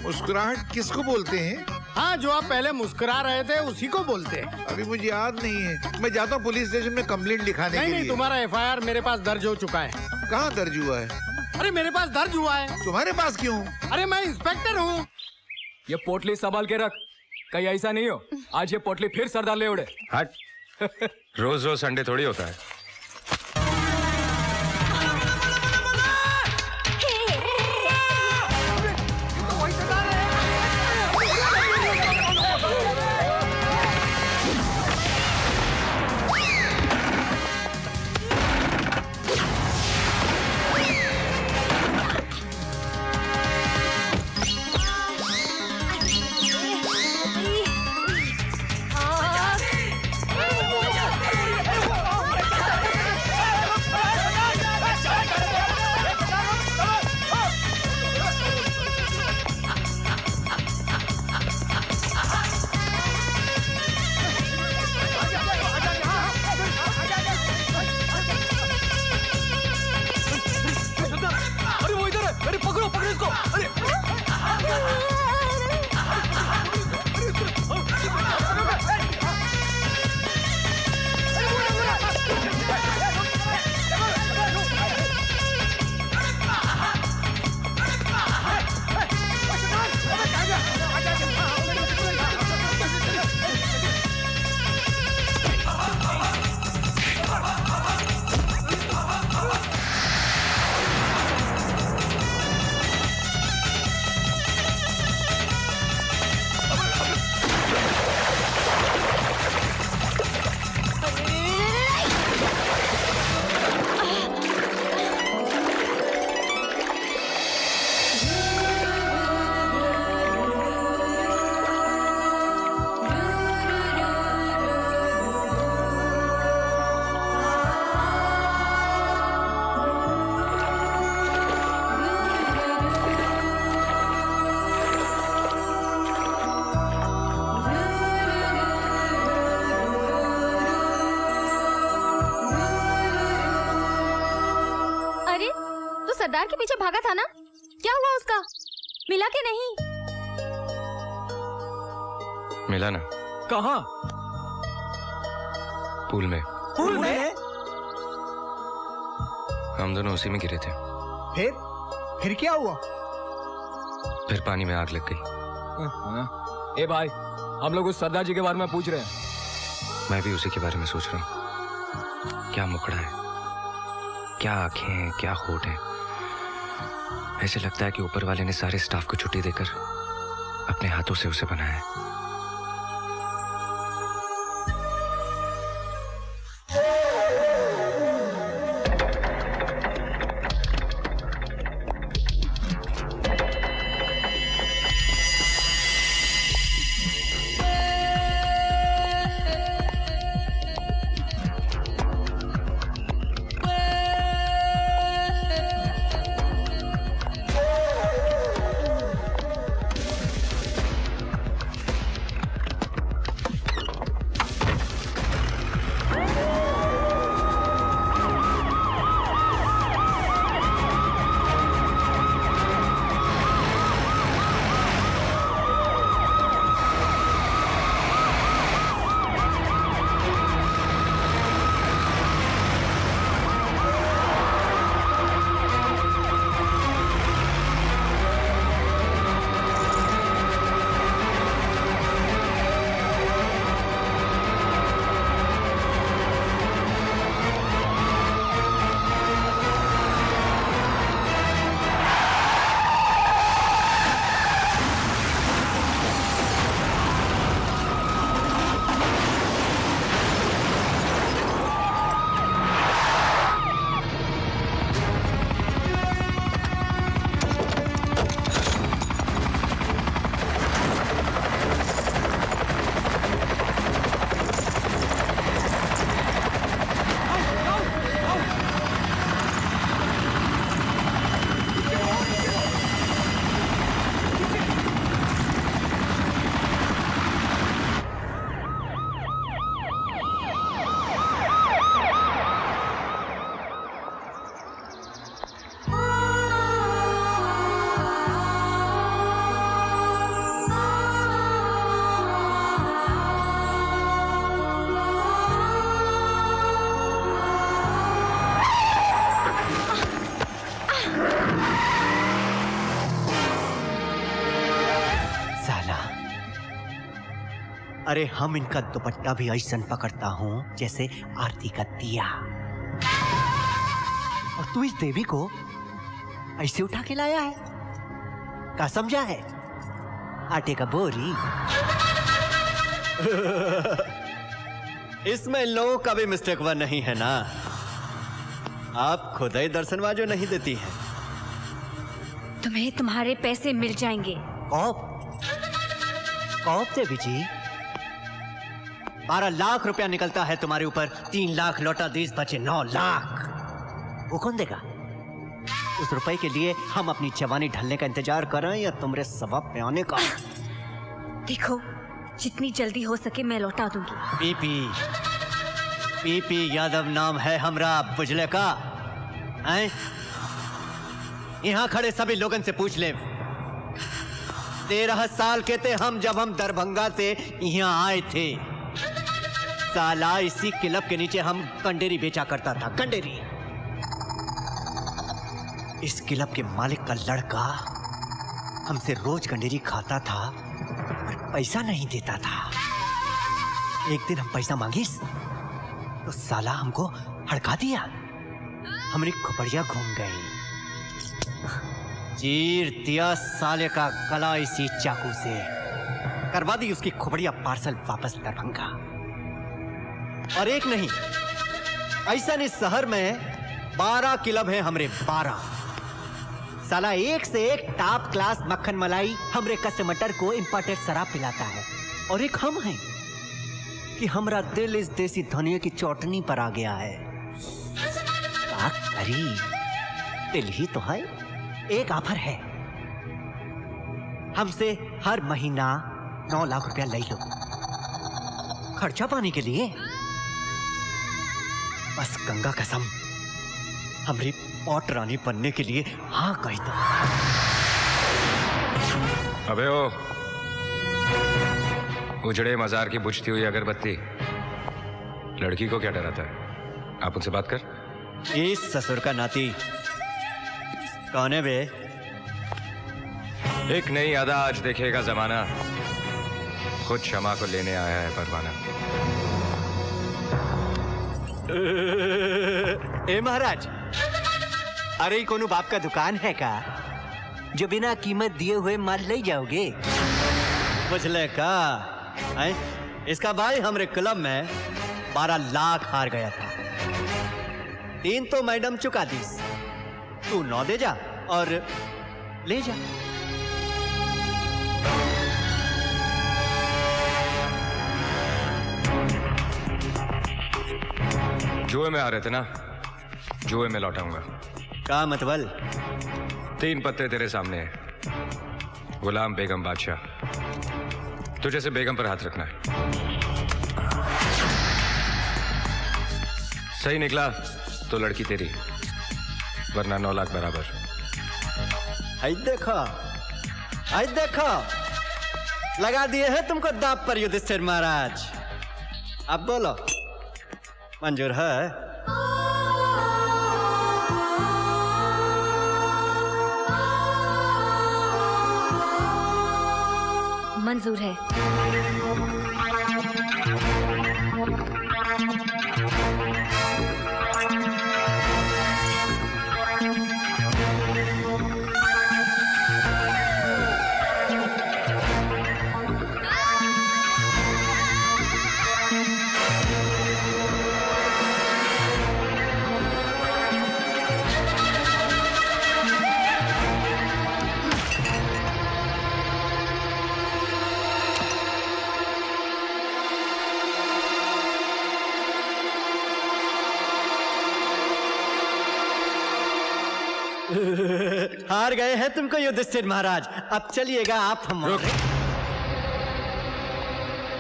मुस्कुराहट किसको बोलते हैं? हाँ, जो आप पहले मुस्कुरा रहे थे उसी को बोलते हैं। अभी मुझे याद नहीं है, मैं जाता हूँ पुलिस स्टेशन में कंप्लेंट लिखाने के लिए। नहीं, तुम्हारा FIR मेरे पास दर्ज हो चुका है। कहाँ दर्ज हुआ है? अरे मेरे पास दर्ज हुआ है। तुम्हारे पास क्यों? अरे मैं इंस्पेक्टर हूँ। ये पोटली संभाल के रख, कहीं ऐसा नहीं हो आज ये पोटली फिर सरदार ले उड़े। हट। रोज रोज संडे थोड़ी होता है। सरदार के पीछे भागा था ना, क्या हुआ उसका? मिला के नहीं? मिला ना। कहाँ? पूल में। पूल में? हम दोनों उसी में गिरे थे। फिर क्या हुआ? फिर पानी में आग लग गई। ए भाई, हम लोग उस सरदार जी के बारे में पूछ रहे हैं। मैं भी उसी के बारे में सोच रहा हूँ। क्या मुखड़ा है, क्या आंखें हैं, क्या होठ है। ऐसे लगता है कि ऊपर वाले ने सारे स्टाफ को छुट्टी देकर अपने हाथों से उसे बनाया है। अरे हम इनका दुपट्टा भी ऐसा पकड़ता हूँ जैसे आरती का दिया, और तू इस देवी को ऐसे उठा के लाया है? क्या समझा है? आटे का बोरी? इसमें इन लोगों का भी मिस्टेक वन नहीं है ना? आप खुद ही दर्शनवाजो नहीं देती हैं। तुम्हें तुम्हारे पैसे मिल जाएंगे। कौप देवी जी, 12 लाख रुपया निकलता है तुम्हारे ऊपर, 3 लाख लौटा, 10 बचे 9 लाख। वो कौन देगा? उस रुपए के लिए हम अपनी जवानी ढलने का इंतजार कर रहे हैं या तुम्हारे सबब पे आने का? देखो, जितनी जल्दी हो सके मैं लौटा दूंगी। पीपी यादव नाम है हमरा, बुझले का? यहाँ खड़े सभी लोगन से पूछ ले। 13 साल के थे हम जब हम दरभंगा से यहाँ आए थे। साला इसी क्लब के नीचे हम कंडेरी बेचा करता था, कंडेरी। इस क्लब के मालिक का लड़का हमसे रोज कंडेरी खाता था और पैसा नहीं देता था। एक दिन हम पैसा मांगिस तो साला हमको हड़का दिया, हमारी खोपड़िया घूम गई। चीर दिया साले का गला इसी चाकू से, करवा दी उसकी खोपड़िया पार्सल वापस दरभंगा। और एक नहीं, ऐसा नहीं, शहर में 12 क्लब हैं हमरे, 12। साला एक से एक टॉप क्लास मक्खन मलाई हमरे कस्टमर को इंपोर्टेड शराब पिलाता है। और एक हम हैं कि हमरा दिल इस देसी धनिया की चौटनी पर आ गया है। क्या करी, दिल ही तो है। एक ऑफर है, हमसे हर महीना 9 लाख रुपया ले लो, खर्चा पाने के लिए। बस गंगा कसम, हमारी स्पॉट रानी बनने के लिए हाँ कही था। अबे ओ उजड़े मजार की बुझती हुई अगरबत्ती, लड़की को क्या डराता है? आप उनसे बात कर। इस ससुर का नाती कौन है बे? एक नई अदा आज देखेगा जमाना, खुद क्षमा को लेने आया है परवाना। ए महाराज, अरे कोनो बाप का दुकान है का जो बिना कीमत दिए हुए माल ले जाओगे? बुझले का है? इसका भाई हमरे क्लब में 12 लाख हार गया था। 3 तो मैडम चुका दीस, तू 9 दे जा और ले जा। जुए में आ रहे थे ना, जुए में लौटाऊंगा। का मतबल? 3 पत्ते तेरे सामने है। गुलाम बेगम बादशाह, तुझे से बेगम पर हाथ रखना है। सही निकला तो लड़की तेरी, वरना 9 लाख बराबर। आई देखो लगा दिए हैं तुमको दांव पर युधिष्ठिर महाराज। अब बोलो, मंजूर है? मंजूर है। हार गए हैं तुमको युधिष्ठिर महाराज। अब चलिएगा आप हमारे।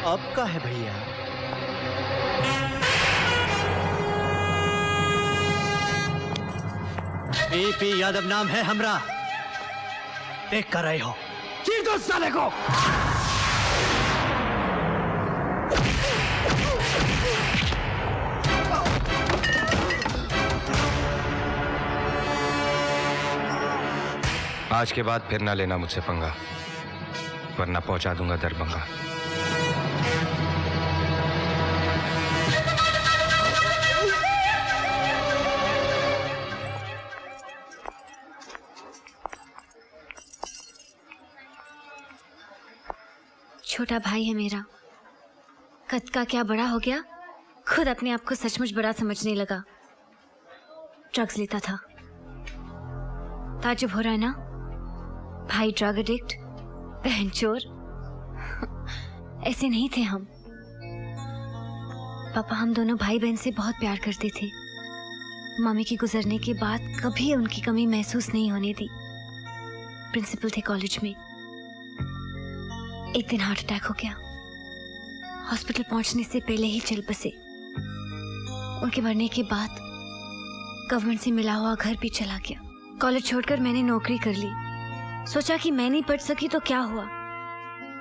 अब का है भैया? पी यादव नाम है हमरा, देख कर रहे हो। चीर दो साले को। आज के बाद फिर ना लेना मुझसे पंगा, वरना पहुंचा दूंगा दरभंगा। छोटा भाई है मेरा, कद का क्या बड़ा हो गया, खुद अपने आप को सचमुच बड़ा समझने लगा। ड्रग्स लेता था। ताजुब हो रहा है ना? भाई ड्रग एडिक्ट, बहन चोर। ऐसे नहीं थे हम। पापा हम दोनों भाई बहन से बहुत प्यार करते थे। मम्मी के गुजरने के बाद कभी उनकी कमी महसूस नहीं होने दी। प्रिंसिपल थे कॉलेज में। एक दिन हार्ट अटैक हो गया। हॉस्पिटल पहुंचने से पहले ही चल बसे। उनके मरने के बाद गवर्नमेंट से मिला हुआ घर भी चला गया। कॉलेज छोड़कर मैंने नौकरी कर ली। सोचा कि मैं नहीं पढ़ सकी तो क्या हुआ,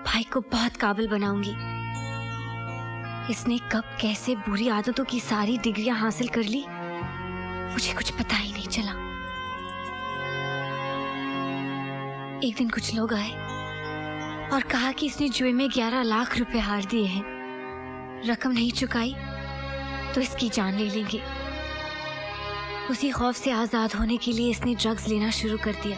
भाई को बहुत काबिल बनाऊंगी। इसने कब कैसे बुरी आदतों की सारी डिग्रियां हासिल कर ली, मुझे कुछ पता ही नहीं चला। एक दिन कुछ लोग आए और कहा कि इसने जुए में 11 लाख रुपए हार दिए हैं। रकम नहीं चुकाई तो इसकी जान ले लेंगे। उसी खौफ से आजाद होने के लिए इसने ड्रग्स लेना शुरू कर दिया।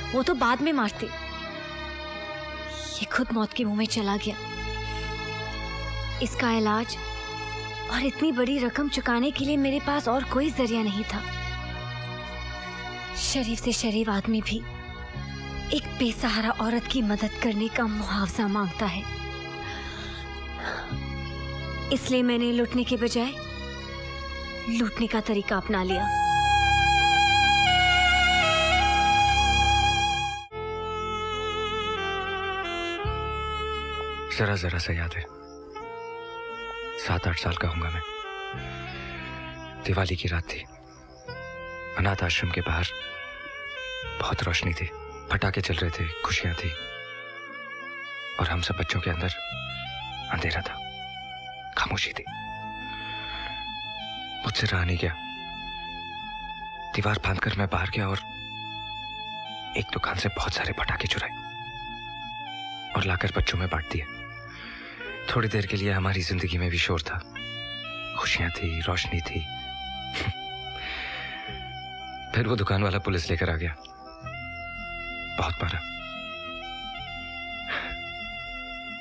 वो तो बाद में मारते, ये खुद मौत के मुंह में चला गया। इसका इलाज और इतनी बड़ी रकम चुकाने के लिए मेरे पास और कोई जरिया नहीं था। शरीफ से शरीफ आदमी भी एक बेसहारा औरत की मदद करने का मुआवजा मांगता है। इसलिए मैंने लूटने के बजाय लूटने का तरीका अपना लिया। जरा जरा सा याद है, 7-8 साल का होऊंगा मैं। दिवाली की रात थी। अनाथ आश्रम के बाहर बहुत रोशनी थी, पटाखे चल रहे थे, खुशियां थी, और हम सब बच्चों के अंदर अंधेरा था, खामोशी थी। मुझसे रहा नहीं गया। दीवार फांदकर मैं बाहर गया और एक दुकान से बहुत सारे पटाखे चुराए और लाकर बच्चों में बांट दिए। थोड़ी देर के लिए हमारी जिंदगी में भी शोर था, खुशियां थी, रोशनी थी। फिर वो दुकान वाला पुलिस लेकर आ गया, बहुत मारा।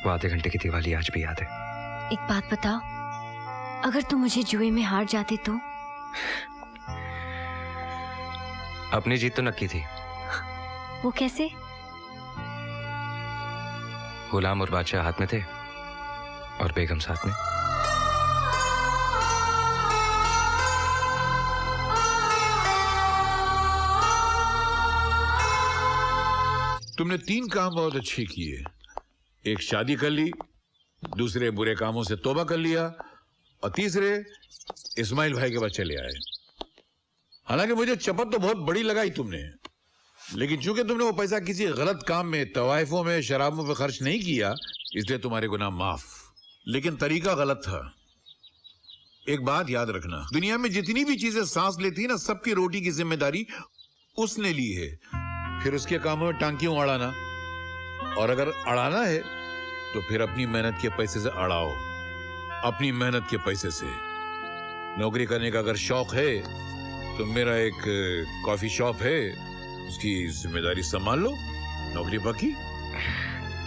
वो आधे घंटे की दिवाली आज भी याद है। एक बात बताओ, अगर तुम मुझे जुए में हार जाते तो? अपनी जीत तो नक्की थी। वो कैसे? गुलाम और बादशाह हाथ में थे और बेगम साथ में। तुमने 3 काम बहुत अच्छे किए। एक, शादी कर ली, दूसरे, बुरे कामों से तौबा कर लिया, और तीसरे, इस्माइल भाई के बच्चे ले आए। हालांकि मुझे चपत तो बहुत बड़ी लगाई तुमने, लेकिन चूंकि तुमने वो पैसा किसी गलत काम में, तवाइफों में, शराबों पे खर्च नहीं किया, इसलिए तुम्हारे गुनाह माफ। लेकिन तरीका गलत था। एक बात याद रखना, दुनिया में जितनी भी चीजें सांस लेती है ना, सबकी रोटी की जिम्मेदारी उसने ली है। फिर उसके कामों में टांग क्यों अड़ाना? और अगर अड़ाना है तो फिर अपनी मेहनत के पैसे से अड़ाओ, अपनी मेहनत के पैसे से। नौकरी करने का अगर शौक है तो मेरा एक कॉफी शॉप है, उसकी जिम्मेदारी संभाल लो। नौकरी पक्की?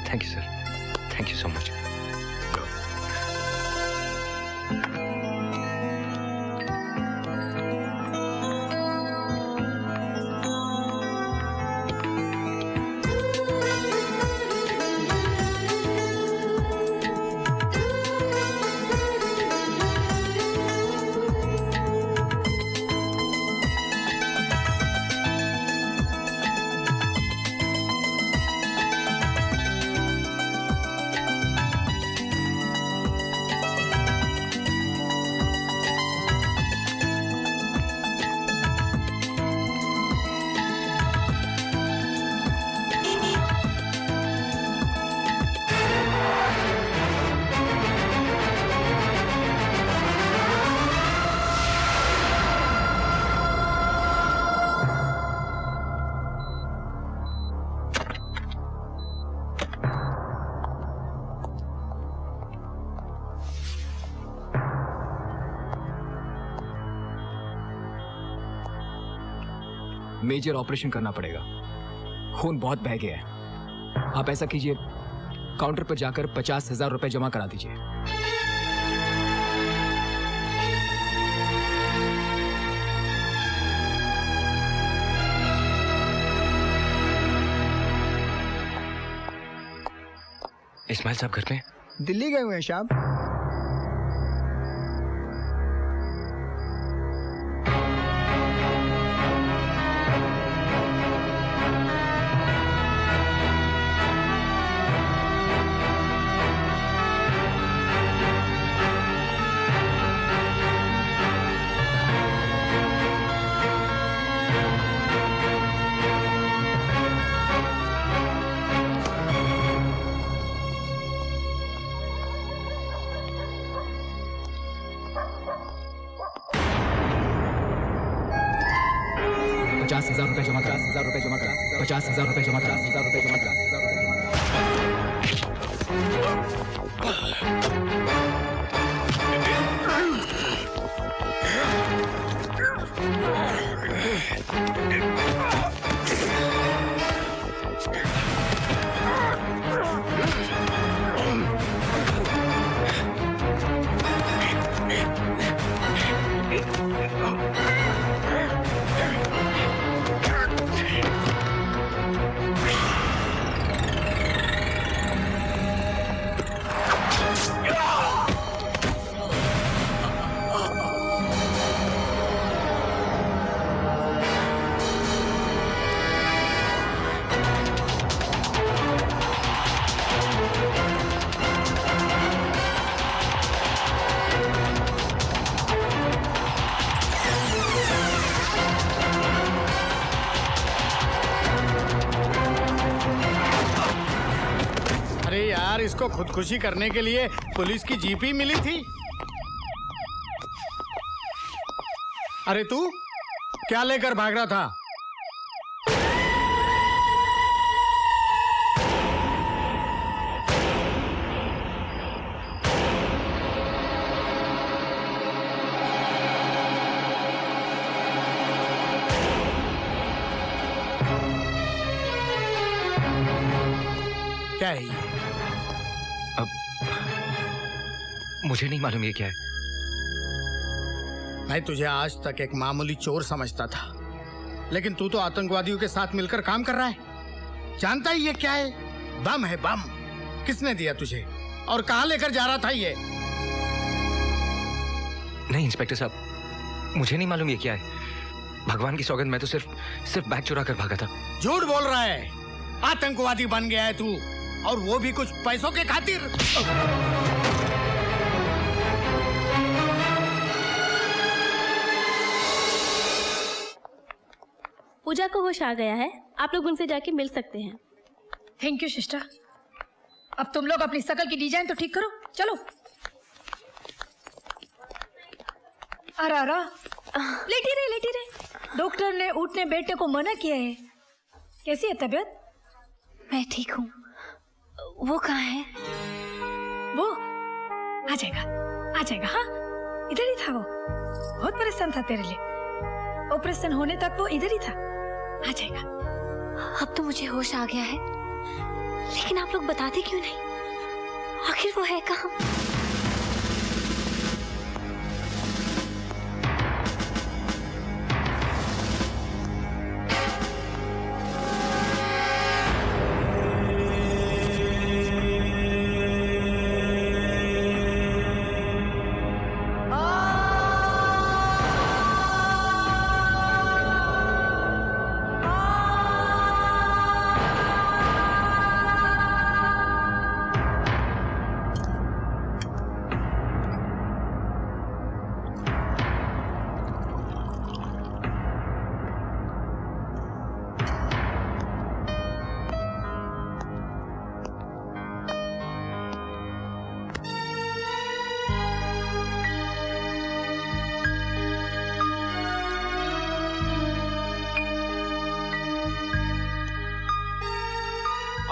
Thank you sir, thank you so much. Major operation करना पड़ेगा, खून बहुत बह गया है। आप ऐसा कीजिए, काउंटर पर जाकर 50,000 रुपए जमा करा दीजिए। इस्माइल साहब घर में? दिल्ली गए हुए हैं साहब। ₹50,000 जमा करा, ₹50,000 जमा करा, ₹50,000 जमा करा, ₹50,000 जमा करा। यार, इसको खुदकुशी करने के लिए पुलिस की जीप ही मिली थी। अरे तू क्या लेकर भाग रहा था? क्या है ये? अब मुझे नहीं मालूम ये क्या है। मैं तुझे आज तक एक मामूली चोर समझता था, लेकिन तू तो आतंकवादियों के साथ मिलकर काम कर रहा है। जानता ही ये क्या है? बम है, बम। किसने दिया तुझे और कहां लेकर जा रहा था ये? नहीं इंस्पेक्टर साहब, मुझे नहीं मालूम ये क्या है। भगवान की सौगंध, मैं तो सिर्फ बैग चुरा कर भागा था। झूठ बोल रहा है। आतंकवादी बन गया है तू, और वो भी कुछ पैसों के खातिर। पूजा को होश आ गया है, आप लोग उनसे जाके मिल सकते हैं। Thank you sister. अब तुम लोग अपनी शकल की डिजाइन तो ठीक करो, चलो। अरा लेटी रहे। डॉक्टर ने उठने बैठने को मना किया है। कैसी है तबीयत? मैं ठीक हूँ। वो कहाँ है? वो आ जाएगा। हाँ, इधर ही था वो। बहुत परेशान था तेरे लिए। ऑपरेशन होने तक वो इधर ही था। आ जाएगा। अब तो मुझे होश आ गया है, लेकिन आप लोग बताते क्यों नहीं? आखिर वो है कहाँ?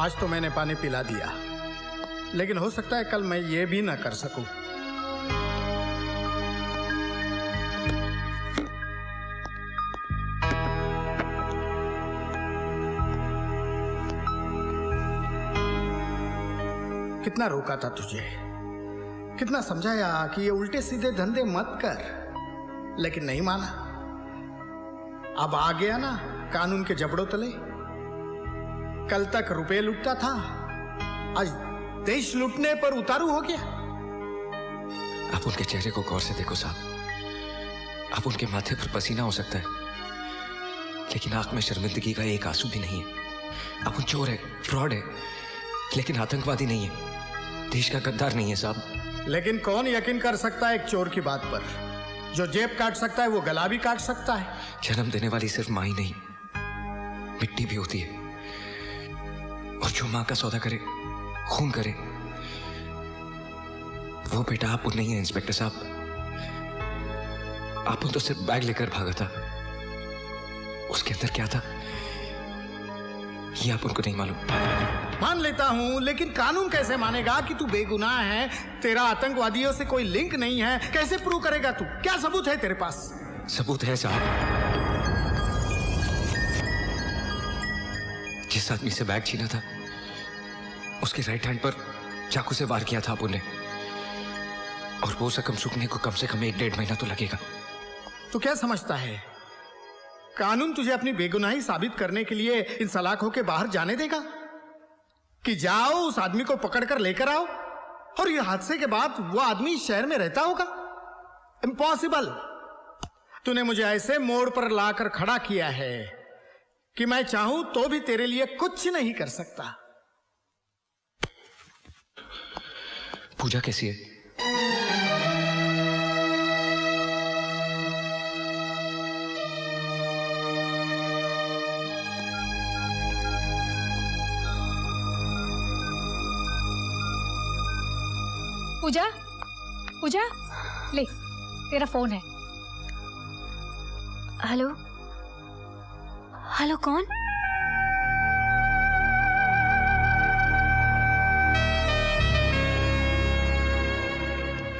आज तो मैंने पानी पिला दिया, लेकिन हो सकता है कल मैं ये भी ना कर सकूं। कितना रोका था तुझे, कितना समझाया कि ये उल्टे सीधे धंधे मत कर, लेकिन नहीं माना। अब आ गया ना कानून के जबड़ों तले। कल तक रुपए लूटता था, आज देश लूटने पर उतारू हो गया। आप उनके चेहरे को गौर से देखो साहब। आप उनके माथे पर पसीना हो सकता है, लेकिन आंख में शर्मिंदगी का एक आंसू भी नहीं है। आप चोर है, फ्रॉड है, लेकिन आतंकवादी नहीं है, देश का गद्दार नहीं है साहब। लेकिन कौन यकीन कर सकता है एक चोर की बात पर? जो जेब काट सकता है वो गला भी काट सकता है। जन्म देने वाली सिर्फ माँ ही नहीं, मिट्टी भी होती है, और जो माँ का सौदा करे, खून करे, वो बेटा आप नहीं है इंस्पेक्टर साहब। आप तो सिर्फ बैग लेकर भागा था, उसके अंदर क्या था ये आप उनको नहीं मालूम। मान लेता हूं, लेकिन कानून कैसे मानेगा कि तू बेगुनाह है, तेरा आतंकवादियों से कोई लिंक नहीं है? कैसे प्रूव करेगा तू? क्या सबूत है तेरे पास? सबूत है साहब। जिस आदमी से बैग छीना था, उसके राइट हैंड पर चाकू से वार किया था आपने, और वो जख्म सूखने को कम से कम 1-1.5 महीना तो लगेगा। तू क्या समझता है कानून तुझे अपनी बेगुनाही साबित करने के लिए इन सलाखों के बाहर जाने देगा? कि जाओ उस आदमी को पकड़कर लेकर आओ, और ये हादसे के बाद वो आदमी शहर में रहता होगा? इम्पॉसिबल। तूने मुझे ऐसे मोड़ पर लाकर खड़ा किया है कि मैं चाहूं तो भी तेरे लिए कुछ नहीं कर सकता। पूजा कैसी है? पूजा, पूजा, ले तेरा फोन है। हेलो, हेलो कौन?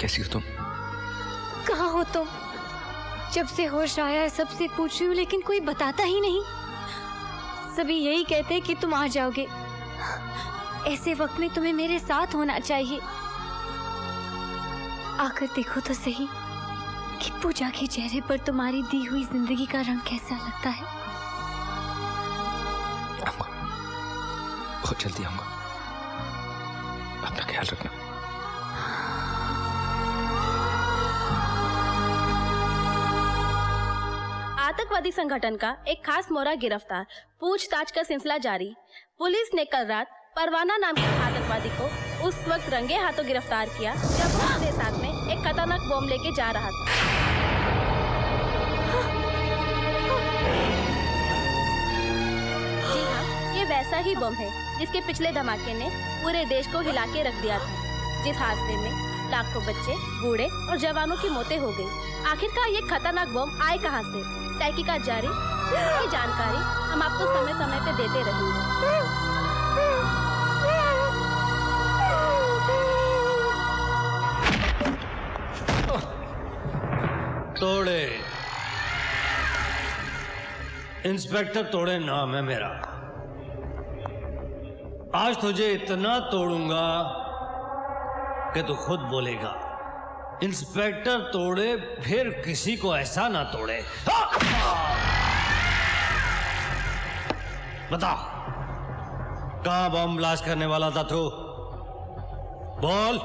कैसी हो तुम? कहाँ हो तुम? जब से होश आया है सबसे पूछ रही हूँ लेकिन कोई बताता ही नहीं। सभी यही कहते हैं कि तुम आ जाओगे। ऐसे वक्त में तुम्हें मेरे साथ होना चाहिए। आकर देखो तो सही कि पूजा के चेहरे पर तुम्हारी दी हुई जिंदगी का रंग कैसा लगता है। आऊंगा, बहुत जल्दी आऊंगा। अपना ख्याल रखना। आतंकवादी संगठन का एक खास मोहरा गिरफ्तार, पूछताछ का सिलसिला जारी। पुलिस ने कल रात परवाना नाम के आतंकवादी को उस वक्त रंगे हाथों गिरफ्तार किया जब वो अपने साथ में एक खतरनाक बम लेके जा रहा था। जी हाँ, ये वैसा ही बम है जिसके पिछले धमाके ने पूरे देश को हिला के रख दिया था, जिस हादसे में लाखों बच्चे, बूढ़े और जवानों की मौतें हो गई। आखिरकार ये खतरनाक बम आए कहाँ से? तहकीकात जारी, इसकी जानकारी हम आपको समय समय पे देते रहेंगे। तोड़े, इंस्पेक्टर तोड़े नाम है मेरा। आज तुझे इतना तोड़ूंगा कि तू खुद बोलेगा इंस्पेक्टर तोड़े, फिर किसी को ऐसा ना तोड़े। बता, कहां बम ब्लास्ट करने वाला था तू? बोल।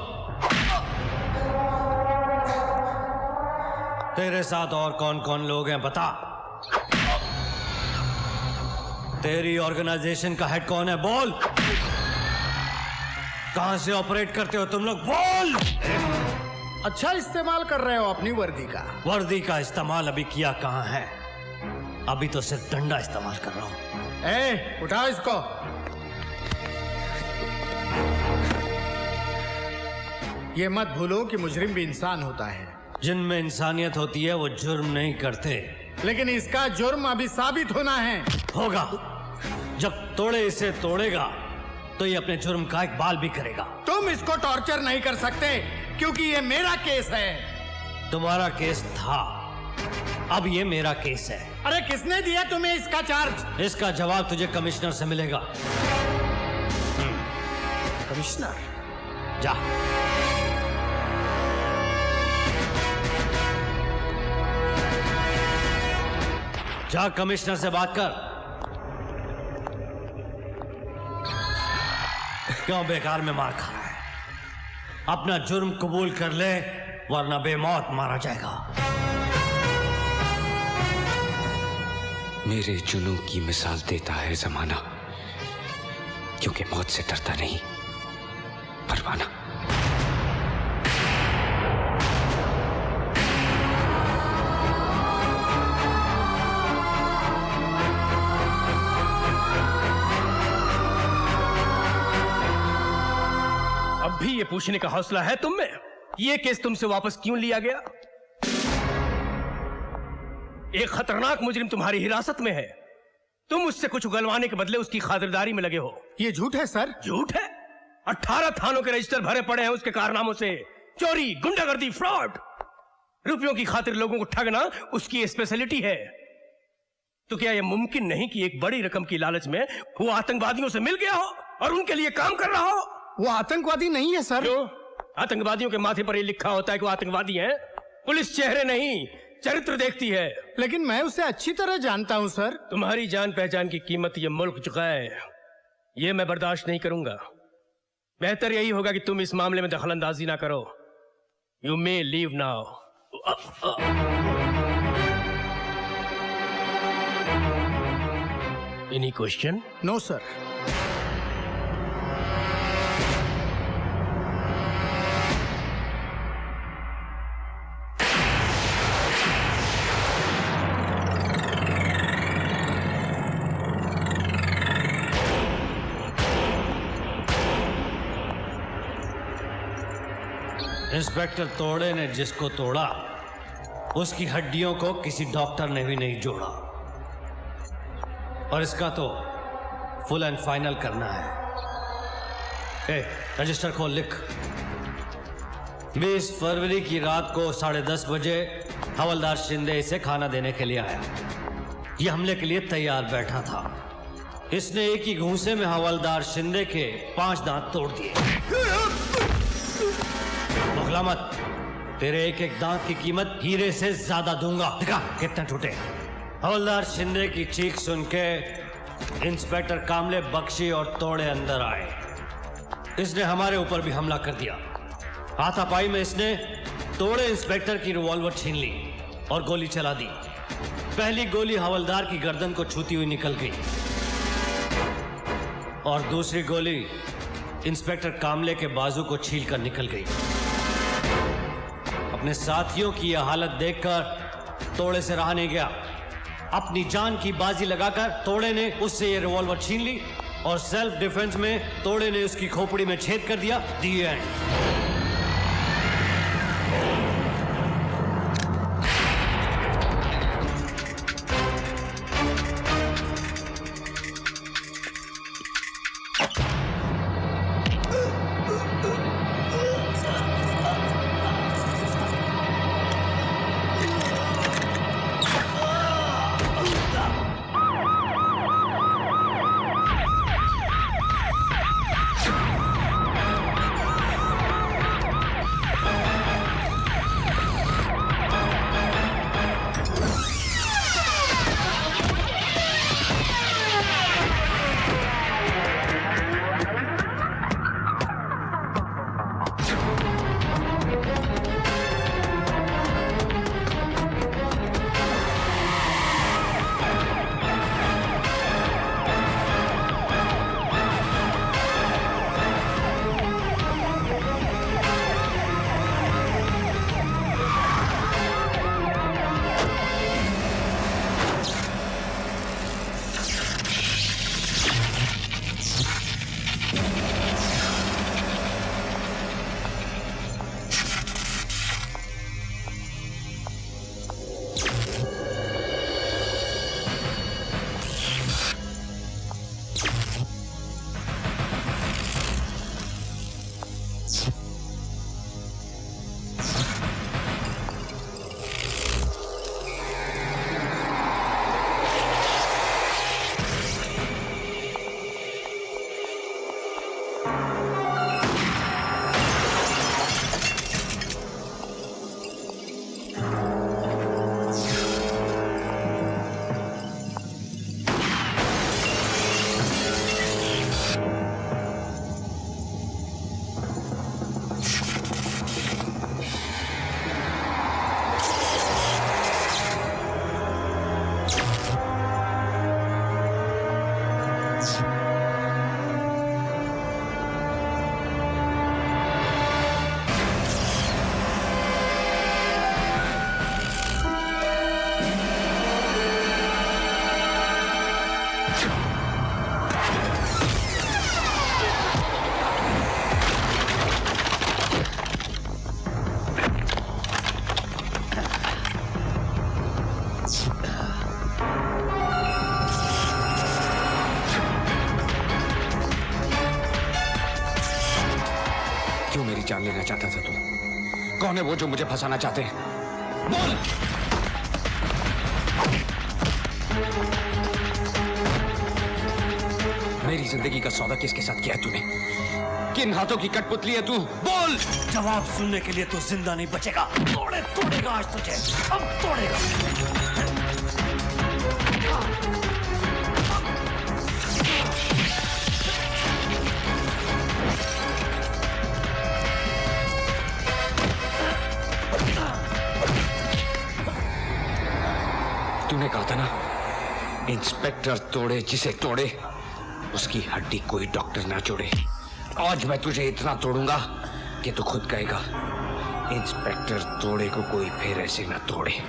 तेरे साथ और कौन कौन लोग हैं बता। तेरी ऑर्गेनाइजेशन का हेड कौन है? बोल। कहां से ऑपरेट करते हो तुम लोग? बोल। अच्छा इस्तेमाल कर रहे हो अपनी वर्दी का। वर्दी का इस्तेमाल अभी किया कहां है? अभी तो सिर्फ डंडा इस्तेमाल कर रहा हूं। ए, उठाओ इसको। ये मत भूलो कि मुजरिम भी इंसान होता है। जिनमें इंसानियत होती है वो जुर्म नहीं करते। लेकिन इसका जुर्म अभी साबित होना है। होगा। जब तोड़े इसे तोड़ेगा तो ये अपने जुर्म का एक बाल भी करेगा। तुम इसको टॉर्चर नहीं कर सकते क्योंकि ये मेरा केस है। तुम्हारा केस था, अब ये मेरा केस है। अरे किसने दिया तुम्हें इसका चार्ज? इसका जवाब तुझे कमिश्नर से मिलेगा। कमिश्नर? जा। जा कमिश्नर से बात कर। क्यों बेकार में मार खा रहा है? अपना जुर्म कबूल कर ले वरना बेमौत मारा जाएगा। मेरे जुनून की मिसाल देता है जमाना, क्योंकि मौत से डरता नहीं परवाना। अब भी ये पूछने का हौसला है तुम में? ये केस तुमसे वापस क्यों लिया गया? एक खतरनाक मुजरिम तुम्हारी हिरासत में है। तुम उससे कुछ उगलवाने के बदले उसकी खातिरदारी में लगे हो। ये झूठ है सर। झूठ है? 18 थानों के रजिस्टर भरे पड़े हैं उसके कारनामों से। चोरी, गुंडागर्दी, फ्रॉड, रुपयों की खातिर लोगों को ठगना उसकी स्पेशलिटी है। तो क्या यह मुमकिन नहीं कि एक बड़ी रकम की लालच में वो आतंकवादियों से मिल गया हो और उनके लिए काम कर रहा हो? वो आतंकवादी नहीं है सर। क्यों? आतंकवादियों के माथे पर ये लिखा होता है कि वो आतंकवादी हैं। पुलिस चेहरे नहीं चरित्र देखती है। लेकिन मैं उसे अच्छी तरह जानता हूं सर। तुम्हारी जान पहचान की कीमत ये मुल्क चुका है, ये मैं बर्दाश्त नहीं करूंगा। बेहतर यही होगा कि तुम इस मामले में दखलंदाजी ना करो। You may leave now. Any question? No sir. Inspector तोड़े ने जिसको तोड़ा उसकी हड्डियों को किसी डॉक्टर ने भी नहीं जोड़ा, और इसका तो फुल एंड फाइनल करना है। रजिस्टर खोल, लिख। 20 फरवरी की रात को 10:30 बजे हवलदार शिंदे इसे खाना देने के लिए आया। यह हमले के लिए तैयार बैठा था। इसने एक ही घूंसे में हवलदार शिंदे के 5 दांत तोड़ दिए। बगला मत, तेरे एक एक दांत की कीमत हीरे से ज्यादा दूंगा। दिखा कितने टूटे। हवलदार शिंदे की चीख सुन के इंस्पेक्टर कामले, बख्शी और तोड़े अंदर आए। इसने हमारे ऊपर भी हमला कर दिया। हाथापाई में इसने तोड़े इंस्पेक्टर की रिवॉल्वर छीन ली और गोली चला दी। पहली गोली हवलदार की गर्दन को छूती हुई निकल गई और दूसरी गोली इंस्पेक्टर कामले के बाजू को छीलकर निकल गई। अपने साथियों की यह हालत देखकर तोड़े से रहा नहीं गया। अपनी जान की बाजी लगाकर तोड़े ने उससे यह रिवॉल्वर छीन ली और सेल्फ डिफेंस में तोड़े ने उसकी खोपड़ी में छेद कर दिया। दी एंड। जान लेना चाहता था तू? कौन है वो जो मुझे फंसाना चाहते हैं? बोल! मेरी जिंदगी का सौदा किसके साथ किया तूने? किन हाथों की कठपुतली है तू? बोल! जवाब सुनने के लिए तो जिंदा नहीं बचेगा। तोड़ेगा आज तुझे, अब तोड़ेगा। तूने कहा था ना, इंस्पेक्टर तोड़े जिसे तोड़े उसकी हड्डी कोई डॉक्टर ना जोड़े। आज मैं तुझे इतना तोड़ूंगा कि तू खुद कहेगा इंस्पेक्टर तोड़े को कोई फिर ऐसे ना तोड़े।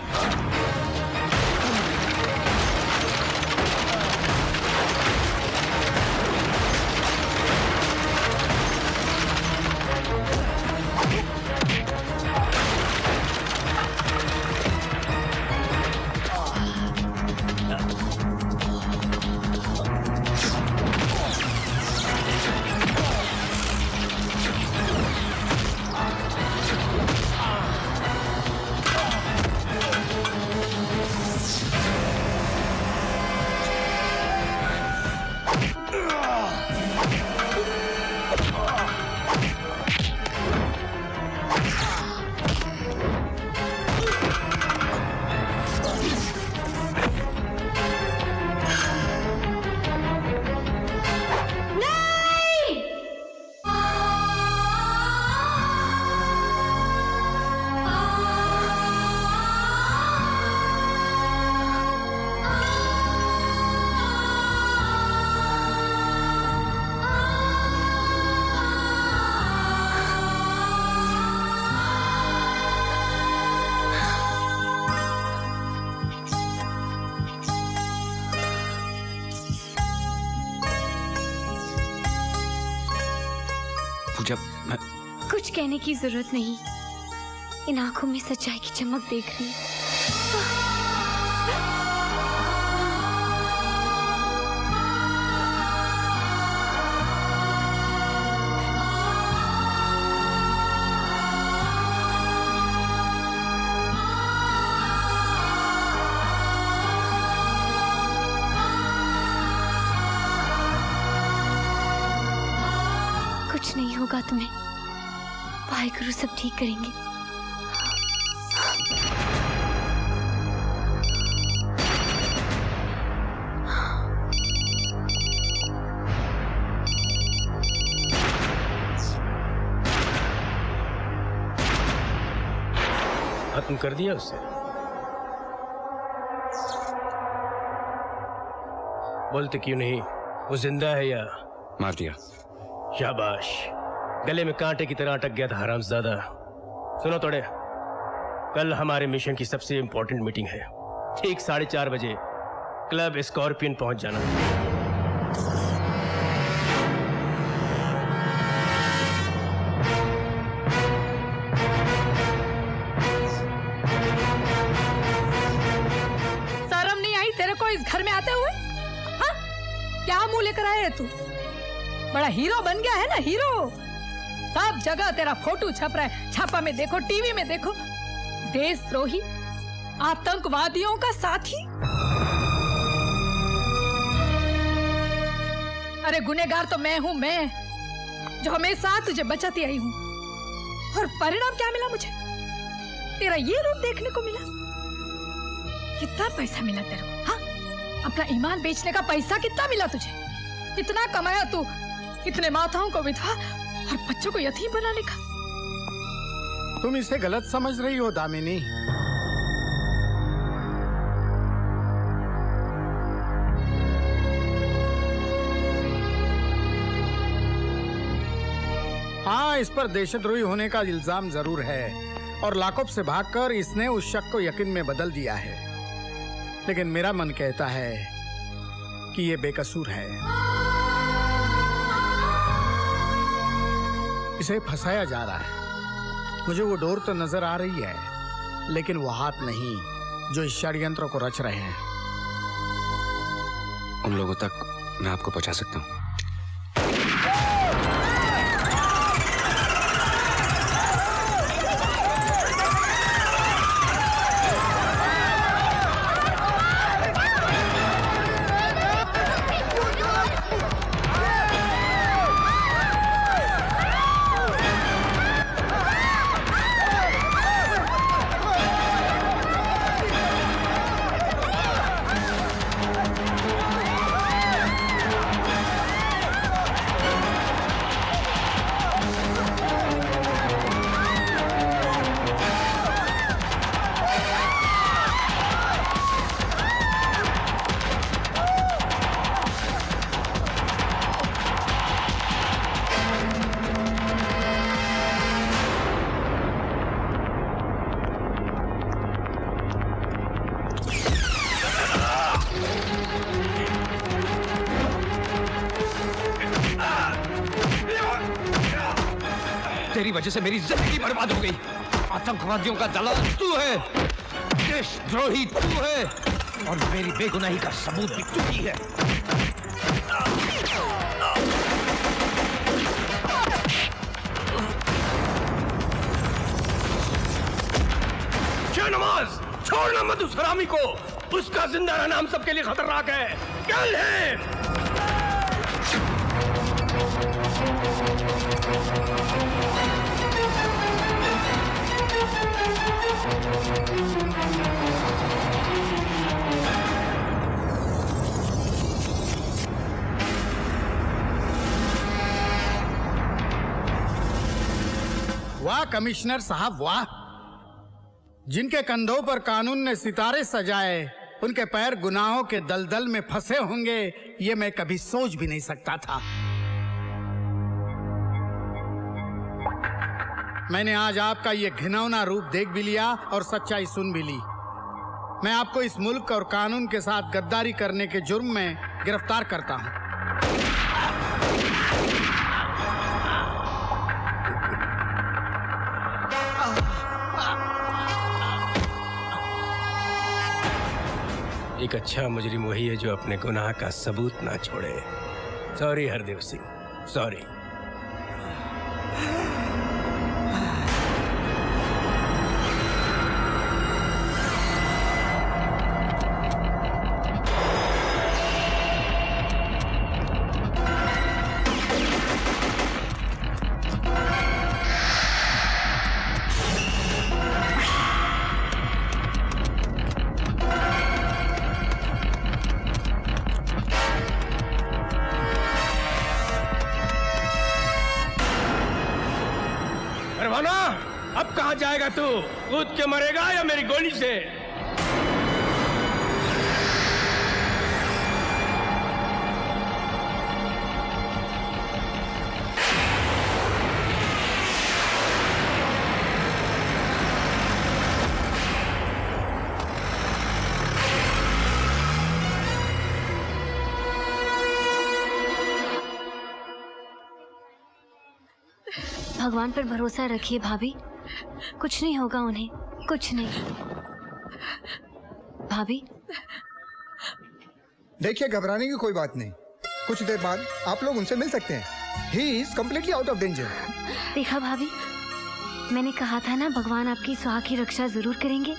पूजा मैं कुछ कहने की जरूरत नहीं, इन आंखों में सच्चाई की चमक देख रही हूँ। कुछ नहीं होगा तुम्हें, वाहिगुरु सब ठीक करेंगे। खत्म कर दिया उससे? बोलते क्यों नहीं? वो जिंदा है या मार दिया? शाबाश, गले में कांटे की तरह अटक गया था हरामजादा। सुनो तोड़े, कल हमारे मिशन की सबसे इंपॉर्टेंट मीटिंग है। ठीक 4:30 बजे क्लब स्कॉर्पियन पहुंच जाना। शर्म नहीं आई तेरे को इस घर में आते हुए? हाँ? क्या मुंह लेकर आए तू? बड़ा हीरो बन गया है ना, हीरो। सब जगह तेरा फोटो छप रहा है, छापा में देखो, टीवी में देखो। देशद्रोही, आतंकवादियों का साथी। अरे गुनहगार तो मैं हूं, मैं जो हमेशा तुझे बचाती आई हूं। और परिणाम क्या मिला मुझे? तेरा ये रूप देखने को मिला। कितना पैसा मिला तेरे को? हाँ? अपना ईमान बेचने का पैसा कितना मिला तुझे? कितना कमाया तू? कितने माताओं को विधवा और बच्चों को यतीम बनाने का? तुम इसे गलत समझ रही हो दामिनी। हाँ, इस पर देशद्रोही होने का इल्जाम जरूर है और लाकअप से भागकर इसने उस शक को यकीन में बदल दिया है। लेकिन मेरा मन कहता है कि ये बेकसूर है। इसे फंसाया जा रहा है। मुझे वो डोर तो नजर आ रही है, लेकिन वो हाथ नहीं जो इस षड्यंत्र को रच रहे हैं। उन लोगों तक मैं आपको पहुंचा सकता हूँ। तेरी वजह से मेरी जिंदगी बर्बाद हो गई। आतंकवादियों का दलाल तू है, देशद्रोही तू है और मेरी बेगुनाही का सबूत भी तू ही है। नमाज छोड़ना मत उस हरामी को। उसका जिंदा रहना हम सबके लिए खतरनाक है। कल है वाह कमिश्नर साहब वाह। जिनके कंधों पर कानून ने सितारे सजाए, उनके पैर गुनाहों के दलदल में फंसे होंगे, ये मैं कभी सोच भी नहीं सकता था। मैंने आज आपका ये घिनौना रूप देख भी लिया और सच्चाई सुन भी ली। मैं आपको इस मुल्क और कानून के साथ गद्दारी करने के जुर्म में गिरफ्तार करता हूं। एक अच्छा मुजरिम वही है जो अपने गुनाह का सबूत ना छोड़े। Sorry Hardev Singh, sorry. परवाना, अब कहाँ जाएगा तू? कूद के मरेगा या मेरी गोली से? भगवान पर भरोसा रखिए भाभी, कुछ नहीं होगा उन्हें, कुछ नहीं। भाभी देखिए, घबराने की कोई बात नहीं, कुछ देर बाद आप लोग उनसे मिल सकते हैं। He is completely out of danger. देखा भाभी, मैंने कहा था ना, भगवान आपकी सुहाग की रक्षा जरूर करेंगे।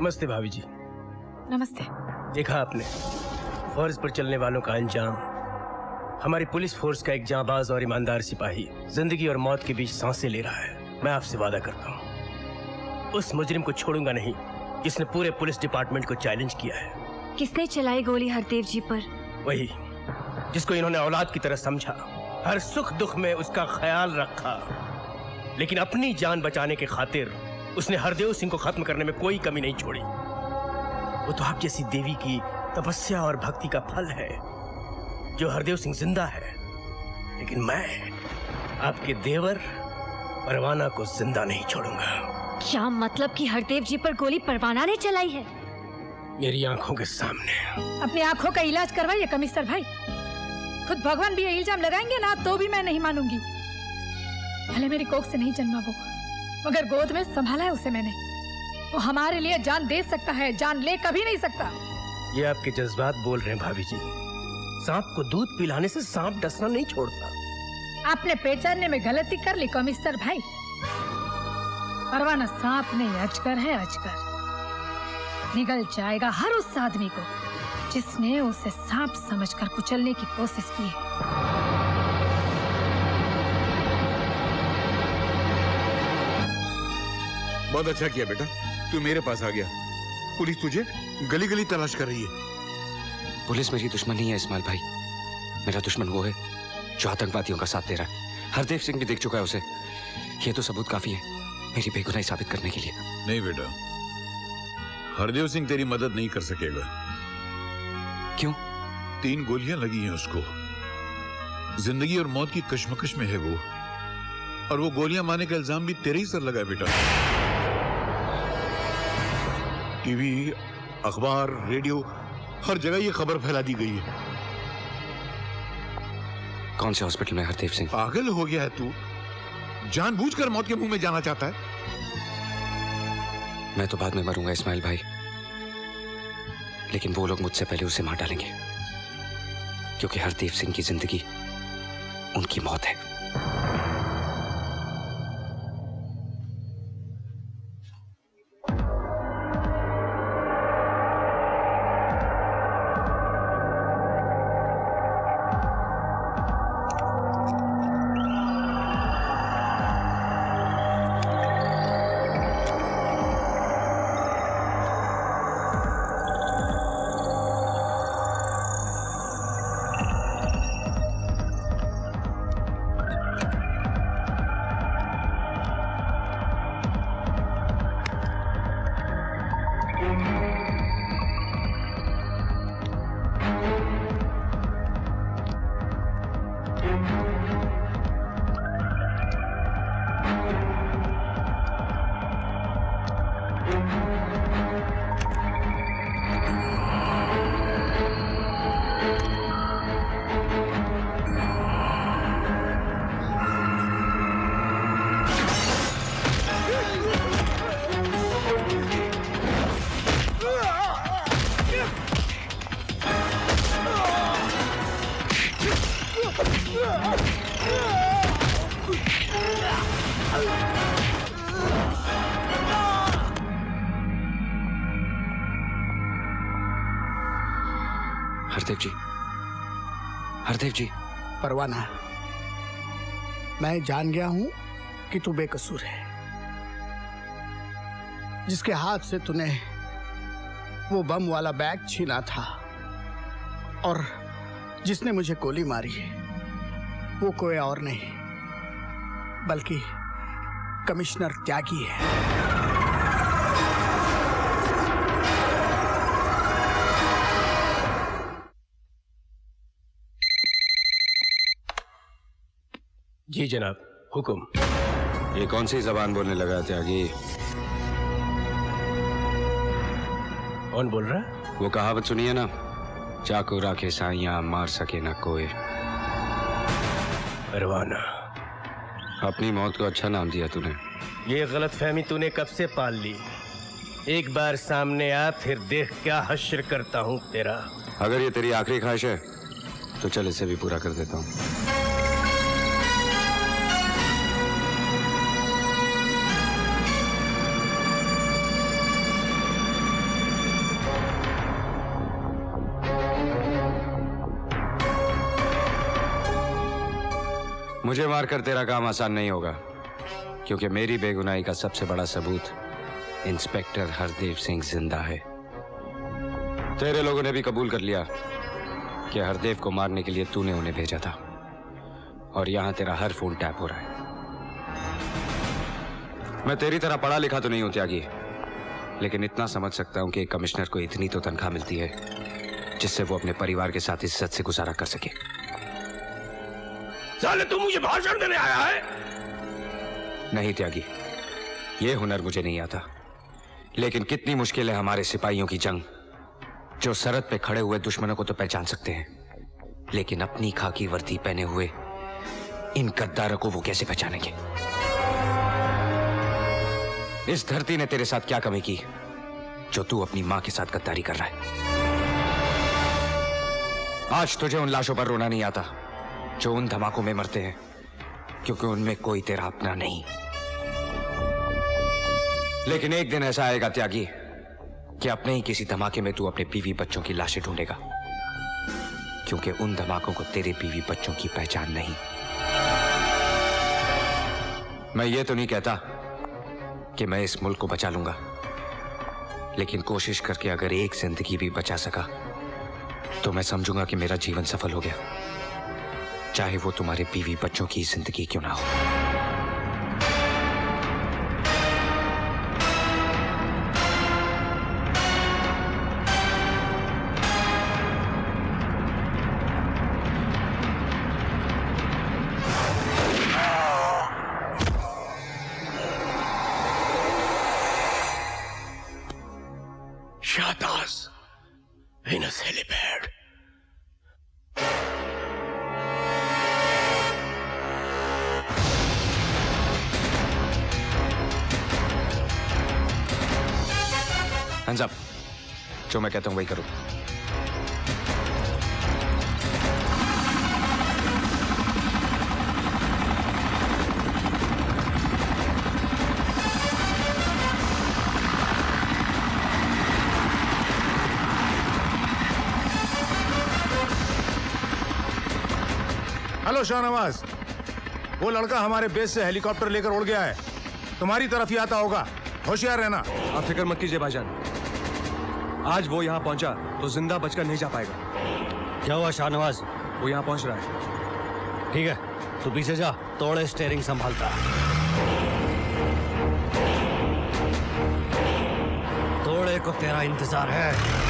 नमस्ते भाभी जी। नमस्ते। देखा आपने, फर्ज पर चलने वालों का अंजाम। हमारी पुलिस फोर्स का एक जांबाज और ईमानदार सिपाही जिंदगी और मौत के बीच सांसें ले रहा है। मैं आपसे वादा करता हूँ, उस मुजरिम को छोड़ूंगा नहीं जिसने पूरे पुलिस डिपार्टमेंट को चैलेंज किया है। किसने चलाई गोली हरदेव जी पर? वही जिसको इन्होंने औलाद की तरह समझा, हर सुख दुख में उसका ख्याल रखा, लेकिन अपनी जान बचाने के खातिर उसने हरदेव सिंह को खत्म करने में कोई कमी नहीं छोड़ी। वो तो आप जैसी देवी की तपस्या और भक्ति का फल है जो हरदेव सिंह जिंदा है, लेकिन मैं आपके देवर परवाना को जिंदा नहीं छोड़ूंगा। क्या मतलब कि हरदेव जी पर गोली परवाना ने चलाई है? मेरी आंखों के सामने। अपनी आंखों का इलाज करवाइए कमिश्नर भाई। खुद भगवान भी ये इल्जाम लगाएंगे ना तो भी मैं नहीं मानूंगी। भले मेरी कोख से नहीं जन्मा वो, मगर गोद में संभाला है उसे मैंने। वो हमारे लिए जान दे सकता है, जान ले कभी नहीं सकता। ये आपके जज्बात बोल रहे हैं भाभी जी। सांप को दूध पिलाने से सांप डसना नहीं छोड़ता। आपने पहचानने में गलती कर ली कमिश्नर भाई। परवाना सांप नहीं, अजगर है, अजगर। निगल जाएगा हर उस आदमी को जिसने उसे सांप समझकर कुचलने की कोशिश की है। बहुत अच्छा किया बेटा, तू मेरे पास आ गया। पुलिस तुझे गली गली तलाश कर रही है। पुलिस मेरी दुश्मन नहीं है इस्माइल भाई, मेरा दुश्मन वो है जो आतंकवादियों का साथ दे रहा है। हरदेव सिंह भी देख चुका है उसे। ये तो सबूत काफी है मेरी बेगुनाही साबित करने के लिए। नहीं बेटा, हरदेव सिंह तेरी मदद नहीं कर सकेगा। क्यों? 3 गोलियां लगी हैं उसको। जिंदगी और मौत की कश्मकश में है वो, और वो गोलियां मारने का इल्जाम भी तेरे ही सर लगा है बेटा। टीवी, अखबार, रेडियो, हर जगह ये खबर फैला दी गई है। कौन से हॉस्पिटल में हरदेव सिंह? पागल हो गया है तू? जानबूझकर मौत के मुंह में जाना चाहता है? मैं तो बाद में मरूंगा इस्माइल भाई, लेकिन वो लोग मुझसे पहले उसे मार डालेंगे, क्योंकि हरदेव सिंह की जिंदगी उनकी मौत है। हरदेव जी, हरदेव जी। परवाना, मैं जान गया हूं कि तू बेकसूर है। जिसके हाथ से तूने वो बम वाला बैग छीना था और जिसने मुझे गोली मारी है वो कोई और नहीं बल्कि कमिश्नर त्यागी है। जी जनाब, हुक्म। ये कौन सी जबान बोलने लगा त्यागी? कौन बोल रहा? वो कहावत सुनिए ना, चाकू राखे साइयां मार सके ना कोई। परवाना, अपनी मौत को अच्छा नाम दिया तूने। ये गलतफहमी तूने कब से पाल ली? एक बार सामने आ, फिर देख क्या हश्र करता हूँ तेरा। अगर ये तेरी आखिरी ख्वाहिश है तो चल इसे भी पूरा कर देता हूँ। मुझे मारकर तेरा काम आसान नहीं होगा, क्योंकि मेरी बेगुनाही का सबसे बड़ा सबूत इंस्पेक्टर हरदेव सिंह जिंदा है। तेरे लोगों ने भी कबूल कर लिया कि हरदेव को मारने के लिए तूने उन्हें भेजा था, और यहां तेरा हर फोन टैप हो रहा है। मैं तेरी तरह पढ़ा लिखा तो नहीं हूं त्यागी, लेकिन इतना समझ सकता हूं कि एक कमिश्नर को इतनी तो तनख्वाह मिलती है जिससे वो अपने परिवार के साथ इज्जत से गुजारा कर सके। साले तू मुझे भाषण देने आया है? नहीं त्यागी, ये हुनर मुझे नहीं आता, लेकिन कितनी मुश्किल है हमारे सिपाहियों की जंग, जो सरहद पे खड़े हुए दुश्मनों को तो पहचान सकते हैं, लेकिन अपनी खाकी वर्दी पहने हुए इन गद्दारों को वो कैसे पहचानेंगे? इस धरती ने तेरे साथ क्या कमी की जो तू अपनी मां के साथ गद्दारी कर रहा है? आज तुझे उन लाशों पर रोना नहीं आता जो उन धमाकों में मरते हैं, क्योंकि उनमें कोई तेरा अपना नहीं। लेकिन एक दिन ऐसा आएगा त्यागी कि अपने ही किसी धमाके में तू अपने बीवी बच्चों की लाशें ढूंढेगा, क्योंकि उन धमाकों को तेरे बीवी बच्चों की पहचान नहीं। मैं ये तो नहीं कहता कि मैं इस मुल्क को बचा लूंगा, लेकिन कोशिश करके अगर एक जिंदगी भी बचा सका तो मैं समझूंगा कि मेरा जीवन सफल हो गया, चाहे वो तुम्हारे बीवी बच्चों की जिंदगी क्यों ना हो। Shatas in a helipad. Hands up. जो मैं कहता हूं वही करो। हेलो शाहनवाज, वो लड़का हमारे बेस से हेलीकॉप्टर लेकर उड़ गया है, तुम्हारी तरफ ही आता होगा, होशियार रहना। आप फिक्र मत कीजिए भाईजान, आज वो यहाँ पहुंचा तो जिंदा बचकर नहीं जा पाएगा। क्या हुआ शाहनवाज? वो यहाँ पहुंच रहा है। ठीक है, तू पीछे जा, तोड़े स्टीयरिंग संभालता। तोड़े को तेरा इंतजार है।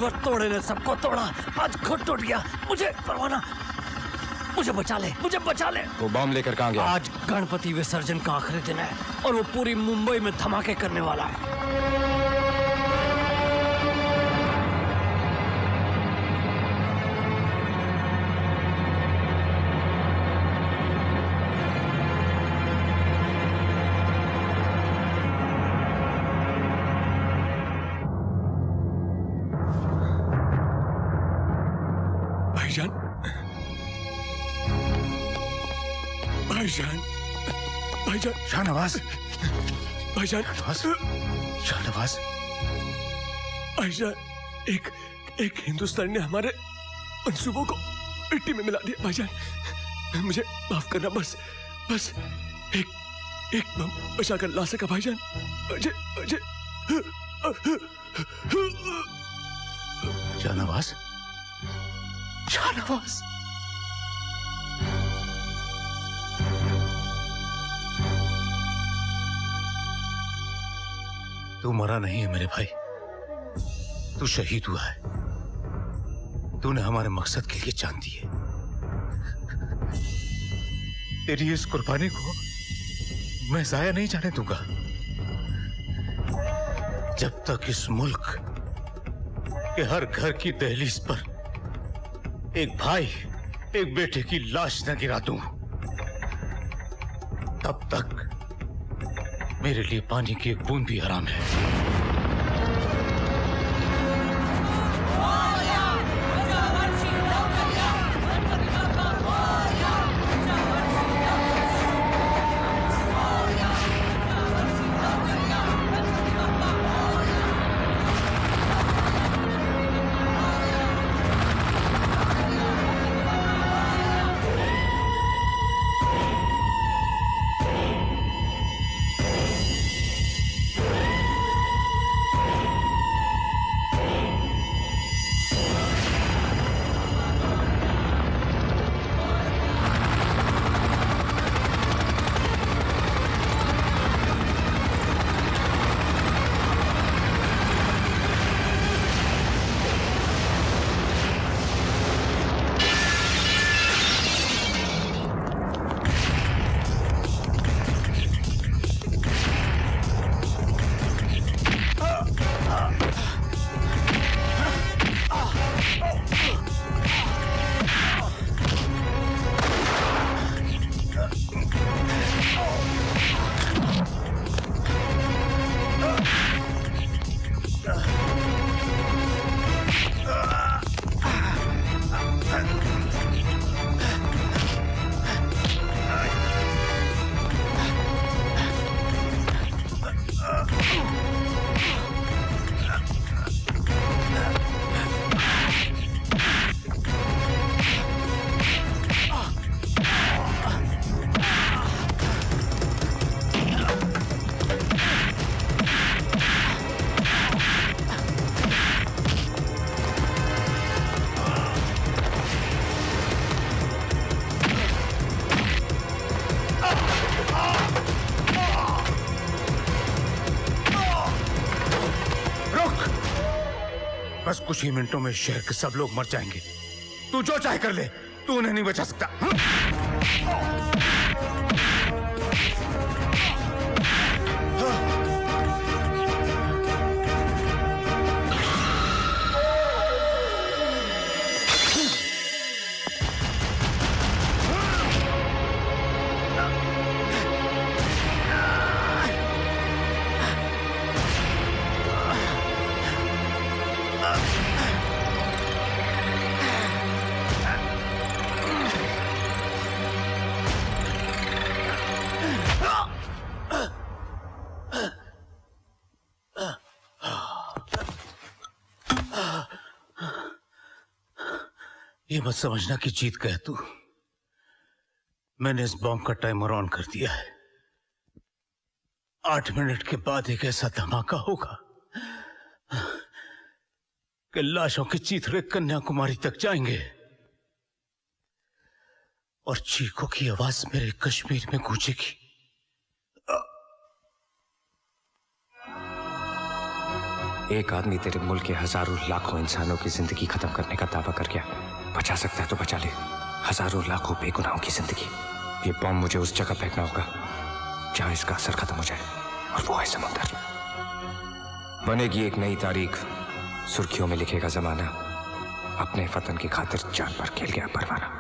भर तोड़े ने सबको तोड़ा, आज खुद टूट गया। मुझे परवाना, मुझे बचा ले, मुझे बचा ले। वो बम लेकर कहाँ गया? आज गणपति विसर्जन का आखिरी दिन है और वो पूरी मुंबई में धमाके करने वाला है। भाईजान, भाईजान, भाईजान, शाहनवाज, भाईजान, शाहनवाज, भाईजान, एक हिंदुस्तानी ने हमारे मंसूबों को मिट्टी में मिला दिया। भाईजान, मुझे माफ करना, बस एक बम बचा कर ला सका भाईजान। मुझे शाहनवाज, शाहनवाज, तू मरा नहीं है मेरे भाई, तू शहीद हुआ है। तूने हमारे मकसद के लिए जान दी है। तेरी इस कुर्बानी को मैं जाया नहीं जाने दूंगा जब तक इस मुल्क के हर घर की दहलीज पर एक भाई एक बेटे की लाश न गिरा दूं, तब तक मेरे लिए पानी की एक बूंद भी हराम है। बस कुछ ही मिनटों में शहर के सब लोग मर जाएंगे। तू जो चाहे कर ले, तू उन्हें नहीं बचा सकता। ये मत समझना कि जीत गया तू। मैंने इस बॉम्ब का टाइमर ऑन कर दिया है। 8 मिनट के बाद एक ऐसा धमाका होगा कि लाशों के चीथड़े कन्याकुमारी तक जाएंगे और चीखों की आवाज मेरे कश्मीर में गूंजेगी। एक आदमी तेरे मुल्क के हजारों लाखों इंसानों की जिंदगी खत्म करने का दावा कर गया। बचा सकता है तो बचा ले हजारों लाखों बेगुनाहों की जिंदगी। ये बॉम्ब मुझे उस जगह फेंकना होगा जहां इसका असर खत्म हो जाए, और वो है समुंदर। बनेगी एक नई तारीख, सुर्खियों में लिखेगा जमाना, अपने वतन की खातिर जान पर खेल गया परवाना।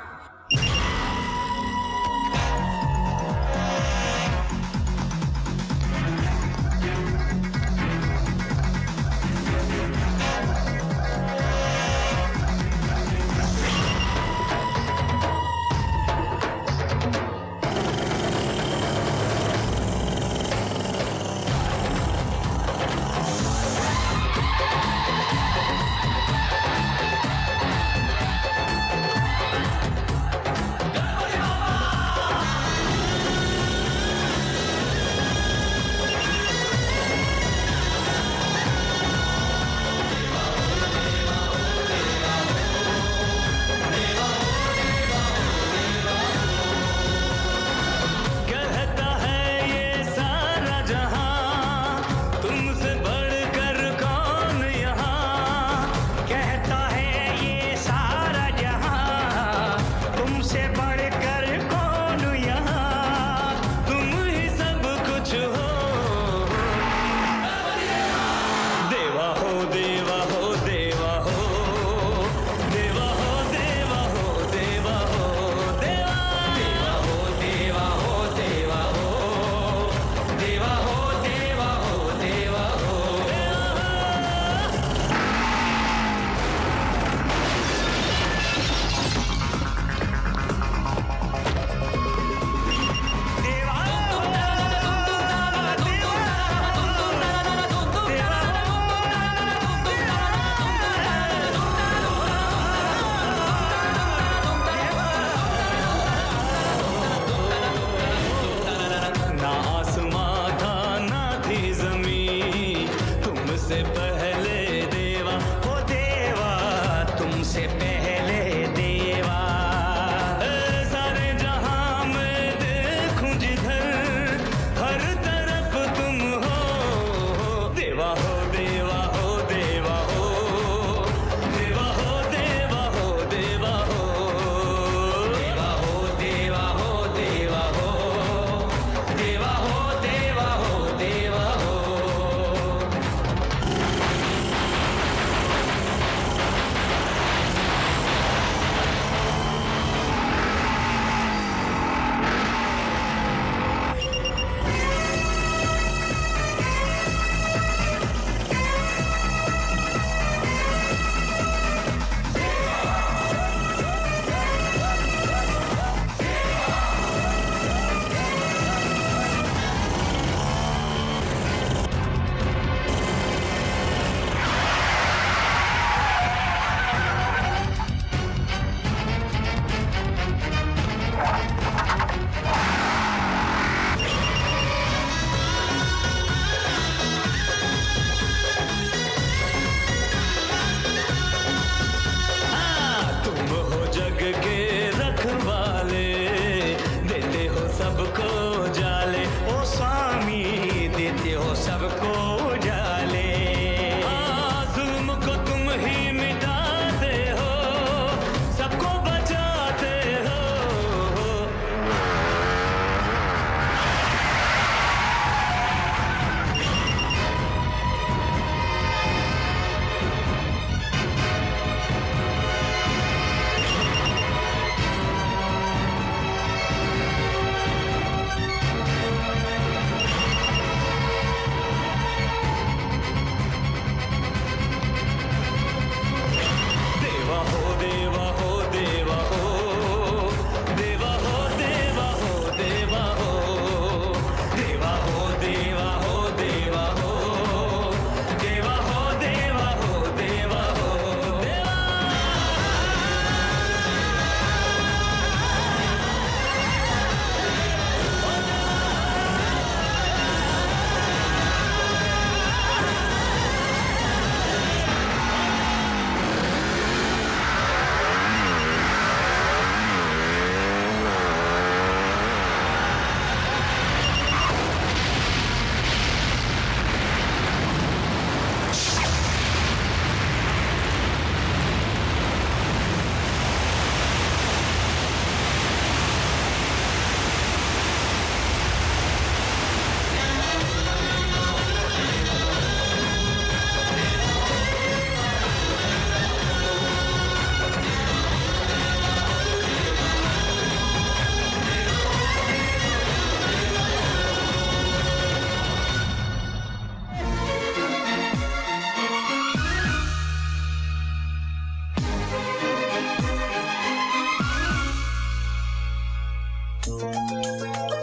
है।